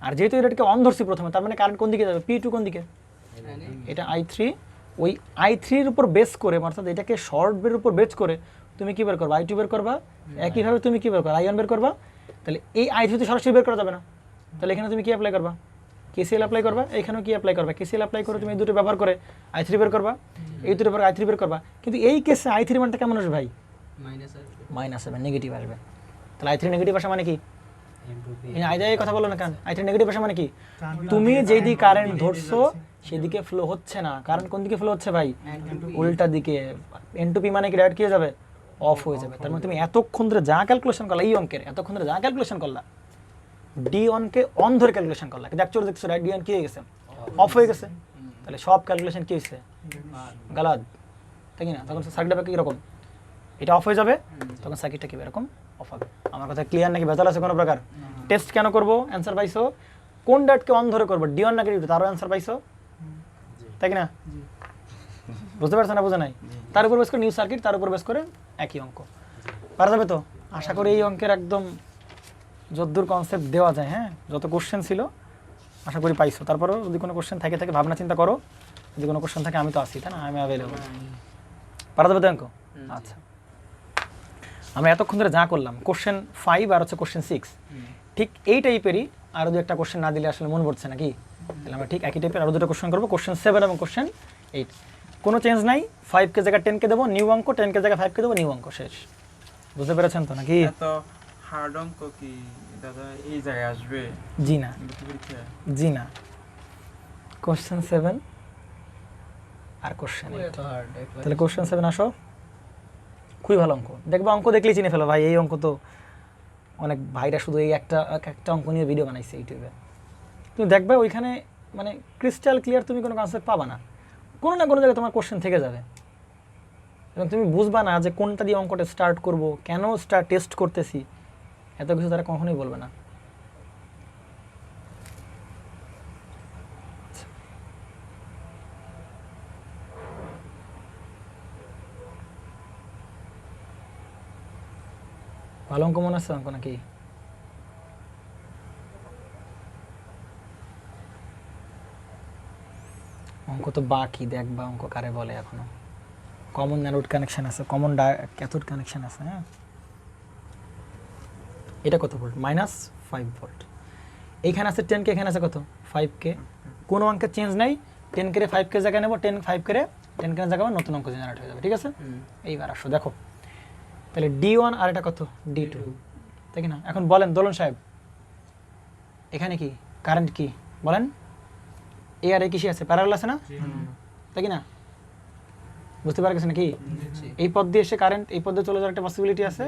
আর যেহেতু এটাকে অন ধরছি প্রথমে, তার মানে কারেন্ট কোন দিকে যাবে, P2 কোন দিকে, এটা I3। ওই I3 এর উপর বেস করে, অর্থাৎ এটাকে শর্ট বের উপর বেস করে তুমি কি বের করবা, I2 বের করবা। একইভাবে তুমি কি বের করবা, I1 বের করবা। তাহলে এই I3 তো সরাসরি বের করা যাবে না, তাহলে এখানে তুমি কি অ্যাপ্লাই করবা, KCL অ্যাপ্লাই করবা। এখানেও কি অ্যাপ্লাই করবা, KCL অ্যাপ্লাই করে তুমি এই দুটো ব্যবহার করে I3 বের করবা, এই দুটো ব্যবহার I3 বের করবা। কিন্তু এই কেসে I3 মানটা কেমন আসবে ভাই, মাইনাস হবে, নেগেটিভ আসবে। তাহলে I3 নেগেটিভ আসা মানে কি, এই কথা বলো না কেন, I3 নেগেটিভ আসা মানে কি, তুমি যেই দিকে কারেন্ট ধরছো সেদিকে ফ্লো হচ্ছে না, কারেন্ট কোন দিকে ফ্লো হচ্ছে ভাই, উল্টা দিকে। N2P মানে কি ডাইরেক্ট কি হয়ে যাবে, অফ হয়ে যাবে। তার মানে তুমি এতক্ষণ ধরে যা ক্যালকুলেশন করলা, এই অঙ্কের এতক্ষণ ধরে যা ক্যালকুলেশন করলা, D1 কে অন ধরে ক্যালকুলেশন করলা, কিন্তু অ্যাকচুয়ালি দেখছো D1 কি হয়ে গেছে, অফ হয়ে গেছে। তাহলে সব ক্যালকুলেশন কি হয়েছে, গালাদ, তাই না? তখন সার্কিটটা কীরকম, এটা অফ হয়ে যাবে, তখন সার্কিটটা কি এরকম অফ হবে। আমার কথা ক্লিয়ার নাকি ভেজাল আছে কোনো প্রকার? টেস্ট কেন করবো, অ্যান্সার পাইছো, কোন ডায়োডকে অন ধরে করবো, D1 নাকি D2, তারও অ্যান্সার পাইছো, তাই কি না? বুঝতে পারছো না, বুঝে নাই? তার উপর বেস করে নিউ সার্কিট, তার উপর বেস করে একই অঙ্ক পারা যাবে তো। আশা করি এই অঙ্কের একদম যদ্দূর কনসেপ্ট দেওয়া যায়, হ্যাঁ, যত কোশ্চেন ছিল আশা করি পাইছো। তারপরেও যদি কোনো কোশ্চেন থাকে ভাবনা চিন্তা করো, যদি কোনো কোশ্চেন থাকে আমি তো আসি, তাই না, আমি অ্যাভেলেবল। পারা যাবে তো অঙ্ক? আচ্ছা, আমরা এতক্ষণ ধরে যা করলাম, কোশ্চেন 5 আর হচ্ছে কোশ্চেন 6, ঠিক এই টাইপেরই আরও দু একটা কোশ্চেন না দিলে আসলে মন পড়ছে নাকি। তাহলে আমরা ঠিক একই টাইপের আরও দুটো কোশ্চেন করবো, কোশ্চেন 7 এবং কোশ্চেন 8। কোনো চেঞ্জ নাই, 5 কে জায়গায় 10 কে দেবো নিউ অঙ্ক, 10 কে জায়গায় 5 কে দেবো নিউ অঙ্ক, শেষ। বুঝতে পেরেছেন তো নাকি? এত হার্ড অঙ্ক কি দাদা এই জায়গায় আসবে? জি না, জি না। কোশ্চেন 7 আর কোশ্চেন 8। তাহলে কোশ্চেন 7 আসো, খুবই ভালো অঙ্ক, দেখবে অঙ্ক দেখলেই চিনে ফেলো ভাই, এই অঙ্ক তো অনেক ভাইরা শুধু এই একটা অঙ্ক নিয়ে ভিডিও বানাইছে ইউটিউবে। তুমি দেখবে ওইখানে মানে ক্রিস্টাল ক্লিয়ার তুমি কোনো কনসেপ্ট পাবা না, কোনো না কোনো জায়গায় তোমার কোশ্চেন থেকে যাবে, এবং তুমি বুঝবা না যে কোনটা দিয়ে অঙ্কটা স্টার্ট করব, কেন টেস্ট করতেছি, এত কিছু তারা কখনোই বলবে না। ভালো অঙ্ক মনে আছে অঙ্ক নাকি? অঙ্ক তো বাকি, দেখবা অঙ্ক কারে বলে এখনো। কমন অ্যানোড কানেকশন আছে, কমন ক্যাথোড কানেকশন আছে। হ্যাঁ, এটা কত ভোল্ট? -5 ভোল্ট। এইখানে আছে 10K, এখানে আছে কত? 5K। কোনো অঙ্কের চেঞ্জ নাই। 10K 5K জায়গায় নেবো, 5K 10K জায়গায় নতুন অঙ্ক জেনারেট হয়ে যাবে, ঠিক আছে? এইবার আসো দেখো, তাহলে D1 আর এটা কত? D2, তাই কি না? এখন বলেন দোলন সাহেব, এখানে কি কারেন্ট কি বলেন? এ আর এ কিসে আছে? প্যারালাল আছে না, তাই কি না? বুঝতে পারছেন নাকি? এই পথ দিয়ে এসে কারেন্ট এই পথে চলে যাওয়ার একটা পসিবিলিটি আছে।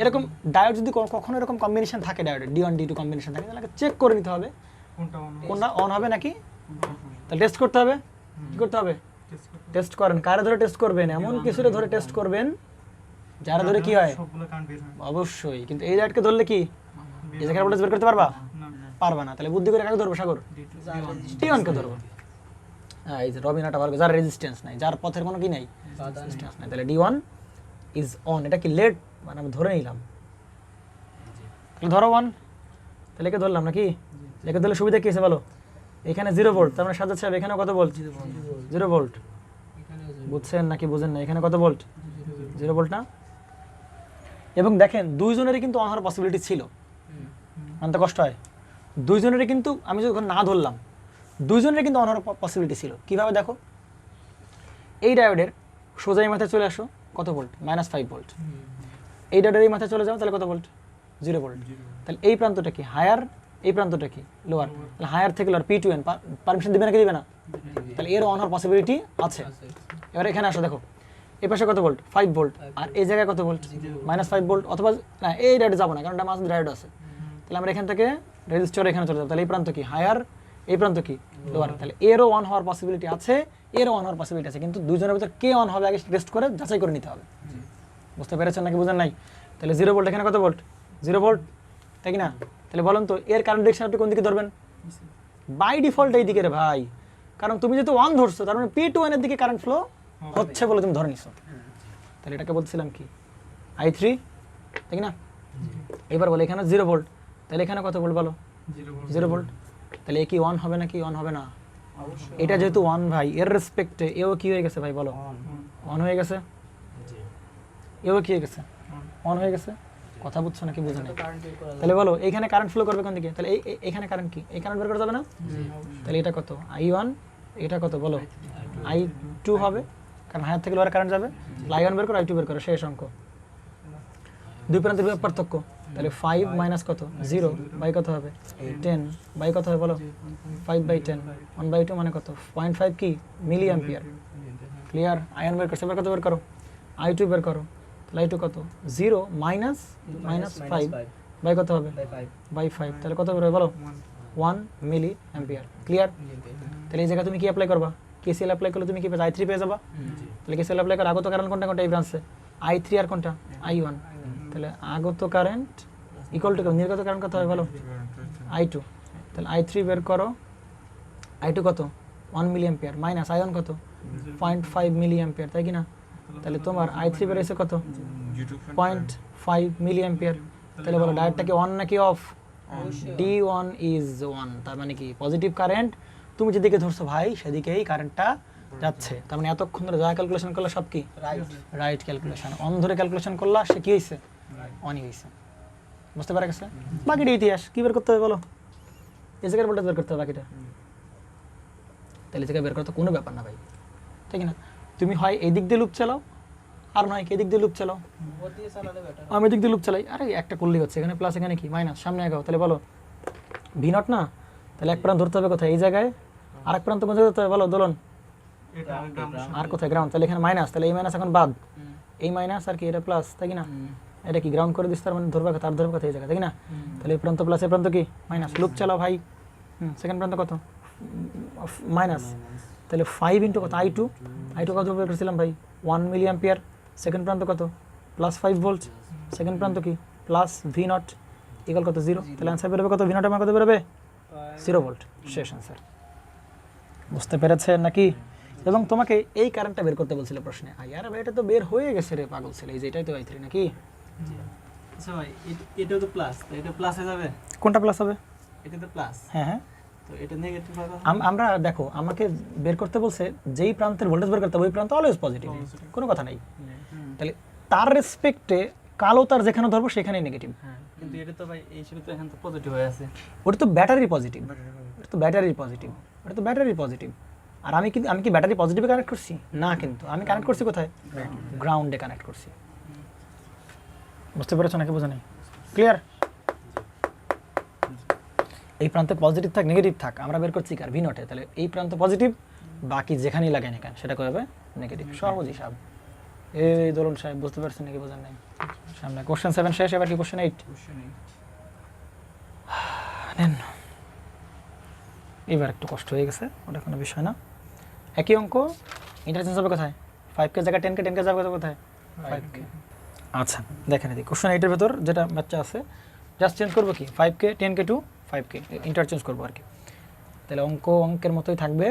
এরকম ডায়োড যদি কখনো এরকম কম্বিনেশন থাকে, ডায়োডের D1 D2 কম্বিনেশন থাকে, তাহলে চেক করে নিতে হবে কোনটা অন হবে নাকি। তাহলে টেস্ট করতে হবে। কি করতে হবে? টেস্ট করেন। কারে ধরে টেস্ট করবেন? এমন কিছুরে ধরে টেস্ট করবেন যারা ধরে কি হয় অবশ্যই। কিন্তু এই ডায়োডকে ধরলে কি এই জায়গায় ভোল্টেজ বের করতে পারবা? পারবা না। তাহলে বুদ্ধি করে কাকে ধরবো? সাগর D1 কে ধরবো। হ্যাঁ, এই যে রবিনাটা ভালো, যার রেজিস্ট্যান্স নাই, যার পথের কোনো কি নাই, রেজিস্ট্যান্স নাই। তাহলে D1 ইজ অন। এটা কি লেট? মানে আমি ধরে নিলাম। তাহলে ধরো 1, তাহলে একে ধরলাম নাকি? একে ধরলে সুবিধা কি আছে বলো? এখানে 0 ভোল্ট, তার মানে সাজাদ সাহেব এখানে কত ভোল্ট? 0 ভোল্ট। বুঝছেন নাকি বুঝেন না? এখানে কত ভোল্ট? 0 ভোল্ট না? এবং দেখেন দুইজনেরই কিন্তু অন হওয়ার পসিবিলিটি ছিল। মানতে কষ্ট হয়। দুইজনেরই কিন্তু আমি যখন না ধরলাম, দুইজনের কিন্তু অন হওয়ার পসিবিলিটি ছিল। কিভাবে দেখো, এই ডায়োডের সোজা এই মাথায় চলে আসো, কত ভোল্ট? -5 ভোল্ট। এই ডায়োডের এই মাথায় চলে যাও, তাহলে কত ভোল্ট? 0 ভোল্ট। তাহলে এই প্রান্তটা কি হায়ার, এই প্রান্তটা কি লোয়ার? তাহলে হায়ার থেকে লোয়ার P2N পারমিশন দিবে নাকি দিবে না? তাহলে এর অন হওয়ার পসিবিলিটি আছে। এবার এখানে আসো দেখো, এই পাশে কত ভোল্ট? 5 ভোল্ট। আর এই জায়গায় কত ভোল্ট? -5 ভোল্ট। অথবা না, এই ডায়োডে যাবো না, কারণ এটা মাঝ ডায়োড আছে। তাহলে আমরা এখান থেকে রেজিস্টার এখানে চলে যাবো। তাহলে এই প্রান্ত কি হায়ার, এই প্রান্ত কি লোয়ার। তাহলে এরও অন হওয়ার পসিবিলিটি আছে, এরও অন হওয়ার পসিবিলিটি আছে, কিন্তু দুজনের ভিতর কে অন হবে আগে টেস্ট করে যাচাই করে নিতে হবে। বুঝতে পেরেছেন নাকি বুঝেন নাই? তাহলে 0 ভোল্ট, এখানে কত ভোল্ট? 0 ভোল্ট, তাই কি না? তাহলে বলুন তো এর কারেন্ট ডিরেকশন আপনি কোন দিকে ধরবেন? বাই ডিফল্ট এই দিকে রে ভাই, কারণ তুমি যেহেতু 1 ধরছো, তার মানে P2N এর দিকে কারেন্ট ফ্লো হচ্ছে বলে তুমি ধরে নিছো। তাহলে এটাকে বলছিলাম কি I3, তাই কি না? এবার বলে এখানে 0 ভোল্ট, তাহলে এখানে কত ভোল্ট বলো? 0 ভোল্ট। তাহলে এ কি অন হবে নাকি অন হবে না? এটা যেহেতু 1 ভাই, এর রেসপেক্টে এও কি হয়ে গেছে ভাই বলো? অন হয়ে গেছে। এও কি হয়ে গেছে? অন হয়ে গেছে। কথা বুঝছো নাকি বুঝে নাই? তাহলে বলো এইখানে কারেন্ট ফ্লো করবে কোন দিকে? তাহলে এইখানে কারেন্ট কি? এই কারেন্ট বের করা যাবে না? তাহলে এটা কত? I1, এটা কত বলো? I2 হবে, কারণ হায়ার থেকে লোয়ার কারেন্ট যাবে। I1 বের করো, I2 বের করো, শেষ অঙ্ক। দুই প্রান্তের পার্থক্য। তাহলে 5 মাইনাস কত? 0 বাই কত হবে? 10 বাই কত হবে বলো? 5/10। 1/2 মানে কত? 0.5 কি মিলি অ্যাম্পিয়ার। ক্লিয়ার? I1 বের করছে, এবার কত বের করো? I2 বের করো। তাহলে I2 কত? 0 মাইনাস 5 বাই কত হবে? বাই 5। তাহলে কত বের হবে বলো? 1 মিলি অ্যাম্পিয়ার। ক্লিয়ার? তাহলে এই জায়গায় তুমি কি অ্যাপ্লাই করবা? KCL অ্যাপ্লাই করলে তুমি কি পেয়ে I3 পেয়ে যাবা। তাহলে KCL অ্যাপ্লাই করে আগত কারেন্ট কোনটা কোনটা এই ব্রাঞ্চে? I3 আর কোনটা? I1। তাহলে আগত কারেন্ট ইকুয়াল টু নির্গত কারেন্ট কত হবে বলো? I2। তাহলে I3 বের করো, I2 কত? 1 মিলি অ্যাম্পিয়ার মাইনাস I1 কত? 0.5 মিলি অ্যাম্পিয়ার, তাই কি না? তাহলে তোমার I3 বের হয়েছে কত? 0.5 মিলি অ্যাম্পিয়ার। তাহলে বলো ডায়োডটা কি অন নাকি অফ? D1 is on. তার মানে কি পজিটিভ কারেন্ট তুমি যেদিকে ধরছো ভাই সেদিকেই কারেন্টটা যাচ্ছে। তার মানে এতক্ষণ ধরে যা ক্যালকুলেশন করলে সব কি রাইট ক্যালকুলেশন। অন ধরে ক্যালকুলেশন করলা সে কি হয়েছে? অনই হয়েছে। বুঝতে পারা গেছে? বাকিটা ইতিহাস। কি বের করতে হবে বলো? এই জায়গায় ভোল্টেজ বের করতে হবে বাকিটা। তাহলে এই জায়গায় বের করতে কোনো ব্যাপার না ভাই, তাই কি না? তুমি হয় এই দিক দিয়ে লুপ চালাও, আর নয় এই দিক দিয়ে লুপ চালাও। আমি দিক দিয়ে লুপ চালাই, আরে একটা করলেই হচ্ছে। এখানে প্লাস এখানে কি মাইনাস, সামনে আগাও। তাহলে বলো V0 না? তাহলে এক প্রান্ত ধরতে হবে কোথায়? এই জায়গায়। আর এক প্রান্ত কোথায় ধরতে হবে বলো দোলন? আর কোথায়? গ্রাউন্ড। তাহলে এখানে মাইনাস, তাহলে এই মাইনাস এখন বাদ, এই মাইনাস আর কি এটা প্লাস, তাই কি না? এটা কি গ্রাউন্ড করে দিস, তার মানে ধরবে তার ধরবে কোথায়? এই জায়গায়, তাই কি না? তাহলে এই প্রান্ত প্লাস, এই প্রান্ত কি মাইনাস। লুপ চালাও ভাই। সেকেন্ড প্রান্ত কত? মাইনাস। তাহলে 5 ইন্টু কত? I2 কত বের করেছিলাম ভাই? 1 মিলি অ্যাম্পিয়ার। সেকেন্ড প্রান্ত কত? Plus 5 volt. সেকেন্ড প্রান্ত কি প্লাস V0 ইকুয়াল কত? 0। তাহলে অ্যান্সার বেরোবে কত? V0 আমার কত বেরোবে? 0 ভোল্ট। শেষ অ্যান্সার। বুঝতে পেরেছেন নাকি? এবং তোমাকে এই কারেন্টটা বের করতে বলছিল প্রশ্নে। আরে ভাই এটা তো বের হয়ে গেছে রে পাগল ছেলে, এই যে এটাই তো I3 নাকি? আচ্ছা ভাই এটাও তো প্লাস, এটা প্লাসে যাবে। কোনটা প্লাস হবে? এটা তো প্লাস। হ্যাঁ হ্যাঁ, তো তো এটা নেগেটিভ হবে আমরা দেখো আমাকে বের করতে বলছে যেই প্রান্তের ভোল্টেজ বের করতে হবে ওই প্রান্ত অলওয়েজ পজিটিভ, কোনো কথা নাই। তাহলে তার রেসপেক্টে কালো তার যেখানে ধরবো সেখানেই নেগেটিভ। হ্যাঁ কিন্তু এটা তো ভাই এই হিসেবে তো এখন তো পজিটিভ হয়ে আছে। ওটা তো ব্যাটারি পজিটিভ, ওটা তো ব্যাটারি পজিটিভ, ওটা তো ব্যাটারি পজিটিভ। আর আমি কি ব্যাটারি পজিটিভে কানেক্ট করছি না, কিন্তু আমি কানেক্ট করছি কোথায়, গ্রাউন্ডে কানেক্ট করছি। বুঝতে পেরেছো নাকি বোঝা নেই? ক্লিয়ার? এই প্রান্তে পজিটিভ থাক নেগেটিভ থাক আমরা বের করছি কার ভি নটে, তাহলে এই প্রান্ত পজিটিভ, বাকি যেখানেই লাগাই না কেন সেটা কী হবে, নেগেটিভ। সহজ হিসাব। এই দোলন সাহেব বুঝতে পারছেন নাকি বোঝেন নাই? সামনে কোশ্চেন 7 শেষ, এবার কি কোশ্চেন 8 নেন। এবার একটু কষ্ট হয়ে গেছে, ওটা কোনো বিষয় না। একই অঙ্ক ইন্টারচেঞ্জ হবে কোথায়, 5 কে জায়গায় 10 কে যাবে কোথায়, 5 কে। আচ্ছা দেখেন এদিকে কোশ্চেন 8 এর ভেতর যেটা বাচ্চা আছে জাস্ট চেঞ্জ করবো কি 5 কে 10 কে টু 5 কে ইন্টারচেঞ্জ করবো আর কি। তাহলে অঙ্কের মতোই থাকবে।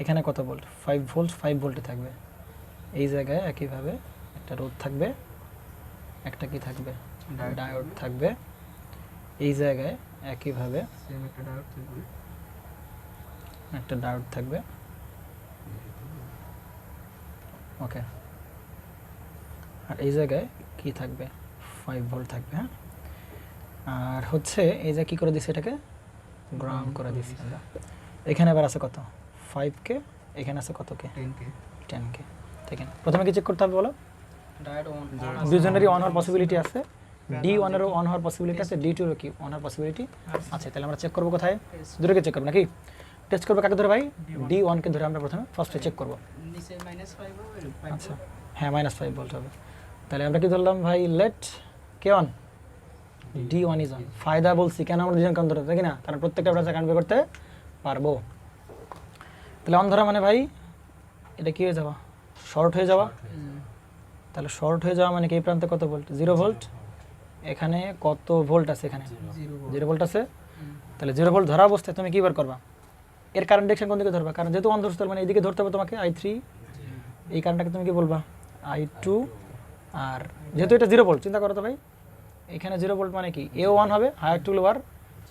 এখানে কত ভোল্ট, 5 ভোল্ট 5 ভোল্টে থাকবে। এই জায়গায় একইভাবে একটা রোধ থাকবে, একটা কি থাকবে, ডায়োড থাকবে। এই জায়গায় একইভাবে সেম একটা ডায়োড থাকবে। একটা ডায়োড থাকবে। ওকে, আর এই জায়গায় কি থাকবে, 5 ভোল্ট থাকবে। হ্যাঁ, আর হচ্ছে এই যে কি করে দিছি এটাকে গ্রাউন্ড করে দিছি আমরা। এখানে এবার আছে কত 5 কে, এখানে আছে কত কে 10 কে। ঠিক আছে, প্রথমে কি চেক করতে হবে বলো, ডায়োড অন দুজনেরই অন হওয়ার পসিবিলিটি আছে, D1 এরও অন হওয়ার পসিবিলিটি আছে, D2 এরও কি অন হওয়ার পসিবিলিটি আছে। তাহলে আমরা চেক করবো কোথায়, দুটোকে চেক করবো নাকি, টেস্ট করবো কাকে ধরে ভাই, D1 কে ধরে আমরা প্রথমে ফার্স্টে চেক করবো। নিচে -5 হবে, আচ্ছা হ্যাঁ -5 ভোল্ট হবে। তাহলে আমরা কি ধরলাম ভাই, লেট কে অন, D1 ইজ অন। ফায়দা বলছি কেন আমরা দুজন কারণ ধরে থাকি না, কারণ প্রত্যেকটা ব্রাঞ্চে কানেক্ট করতে পারবো। তাহলে অন ধরা মানে ভাই এটা কি হয়ে যাওয়া, শর্ট হয়ে যাওয়া। তাহলে শর্ট হয়ে যাওয়া মানে কি এই প্রান্তে কত ভোল্ট, 0 ভোল্ট। এখানে কত ভোল্ট আছে, এখানে 0 ভোল্ট আছে। তাহলে 0 ভোল্ট ধরা অবস্থায় তুমি কি বার করবা, এর কারেন্ট ডিরেকশন কোন দিকে ধরবা, কারণ যেহেতু অন ধরতে মানে এইদিকে ধরতে হবে তোমাকে, I3। এই কারেন্টটাকে তুমি কি বলবা, I2। আর যেহেতু এটা 0 ভোল্ট, চিন্তা করো তো ভাই, এখানে 0 ভোল্ট মানে কি এও অন হবে, হায়ার টু লোয়ার,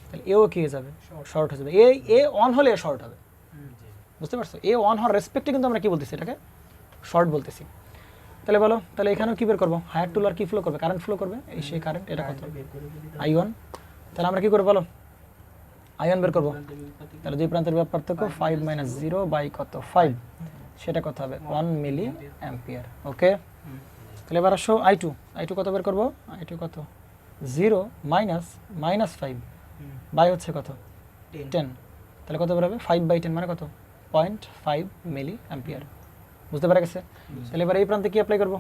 তাহলে এও কি হয়ে যাবে, শর্ট হয়ে যাবে। এ অন হলে শর্ট হবে, বুঝতে পারছো? এ অন হওয়ার রেসপেক্টে কিন্তু আমরা কি বলতেছি, এটাকে শর্ট বলতেছি। তাহলে বলো, তাহলে এখানেও কি বের করবো, হায়ার টু লোয়ার কি ফ্লো করবে, কারেন্ট ফ্লো করবে। এই সেই কারেন্ট, এটা কত I1। তাহলে আমরা কি করবো বলো, I1 বের করবো। তাহলে দুই প্রান্তের ব্যাপার পার্থক্য 5 - 0 বাই কত 5, সেটা কত হবে 1 মিলি অ্যাম্পিয়ার। ওকে, তাহলে এবার আসো I2 কত বের করবো, I2 কত 0 -5 বাই হচ্ছে কত 10, তাহলে কত বেরোবে 5/10 মানে কত 0.5 মিলি অ্যাম্পিয়ার। বুঝতে পারা গেছে? তাহলে এবার এই প্রান্তে কি অ্যাপ্লাই করবো,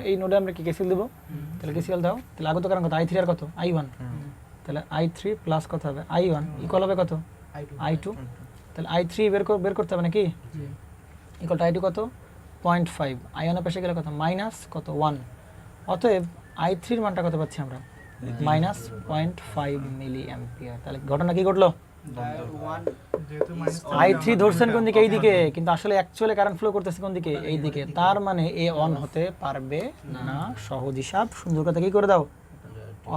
এই নোডে আমরা কি কেসিএল দেবো, তাহলে কেসিএল দাও। তাহলে আগত কারণ কত I3 আর কত I1, তাহলে I3 প্লাস কত হবে I1 ইকুয়াল হবে কত I2। তাহলে I3 বের করতে হবে নাকি, ইকুয়াল টু I2 কত 0.5, I1 এর পাশে গেলে কত মাইনাস কত 1। অতএব I3 এর মানটা কত পাচ্ছি আমরা, -0.5 মিলি অ্যাম্পিয়ার। তাহলে ঘটনা কি ঘটলো, I3 ধরছেন কোন দিকে, এই দিকে, কিন্তু আসলে অ্যাকচুয়ালি কারেন্ট ফ্লো করতেছে কোন দিকে, এই দিকে। তার মানে এ অন হতে পারবে না। সহজ হিসাব, সুন্দর কথা কি করে দাও,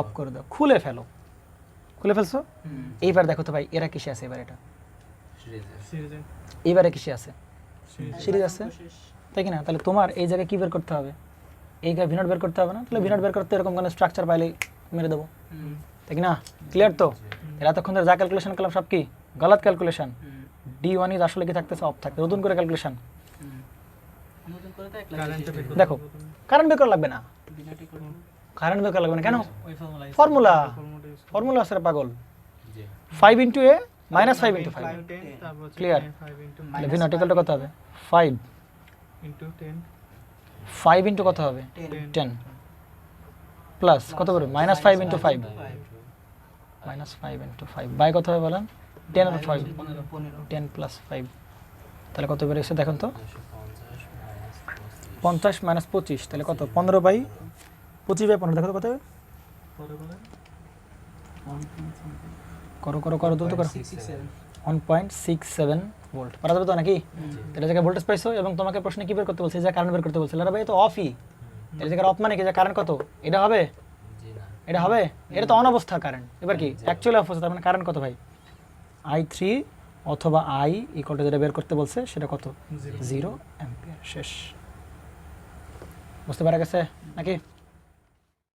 অফ করে দাও, খুলে ফেলো। খুলে ফেলছো? এইবার দেখো তো ভাই এরা কিসে আছে, এবার এটা এইবারে কিসে আছে, সিরিজ আছে, তাই কি না? তাহলে তোমার এই জায়গায় কি বের করতে হবে, এই জায়গায় ভিনট বের করতে হবে না? তাহলে ভিনট বের করতে এরকম কোনো স্ট্রাকচার পাইলে মেরে দেবো, তাই কি না? ক্লিয়ার তো? তাহলে এতক্ষণ ধরে যা ক্যালকুলেশন করলাম সব কি গলত ক্যালকুলেশন। D1 ইজ আসলে কি থাকতেছে, অফ থাকতে, নতুন করে ক্যালকুলেশন দেখো। কারেন্ট বের করা লাগবে না, কারেন্ট বের করা লাগবে না কেন, ফর্মুলা আছে পাগল। 5 * a -5 * 5 ক্লিয়ার। তাহলে ভি নট ইকুয়াল টু কত হবে 5 * কত হবে 10 প্লাস কত হবে -5 * 5 -5 * 5 বাই কত হবে বলেন 10 আর 5 10 + 5, তাহলে কত বের হচ্ছে দেখুন তো 50 - 25, তাহলে কত 15/25/15 দেখো তো কত হবে, করো দ্রুত করো 1.67 ভোল্ট পারা যাবে তো নাকি? এটা জায়গায় ভোল্টেজ পাইছো এবং তোমাকে প্রশ্নে কি বের করতে বলছে, যে কারেন্ট বের করতে বলছে। আরে ভাই তো অফই, এর জায়গায় অফ মানে কি, যে কারেন্ট কত, এটা হবে, এটা হবে, এটা তো অন অবস্থার কারেন্ট। এবার কি অ্যাকচুয়ালি অফ অবস্থা, মানে কারেন্ট কত ভাই I3 অথবা I ইকুয়াল টু যেটা বের করতে বলছে সেটা কত 0 অ্যাম্পিয়ার শেষ বুঝতে পারা গেছে নাকি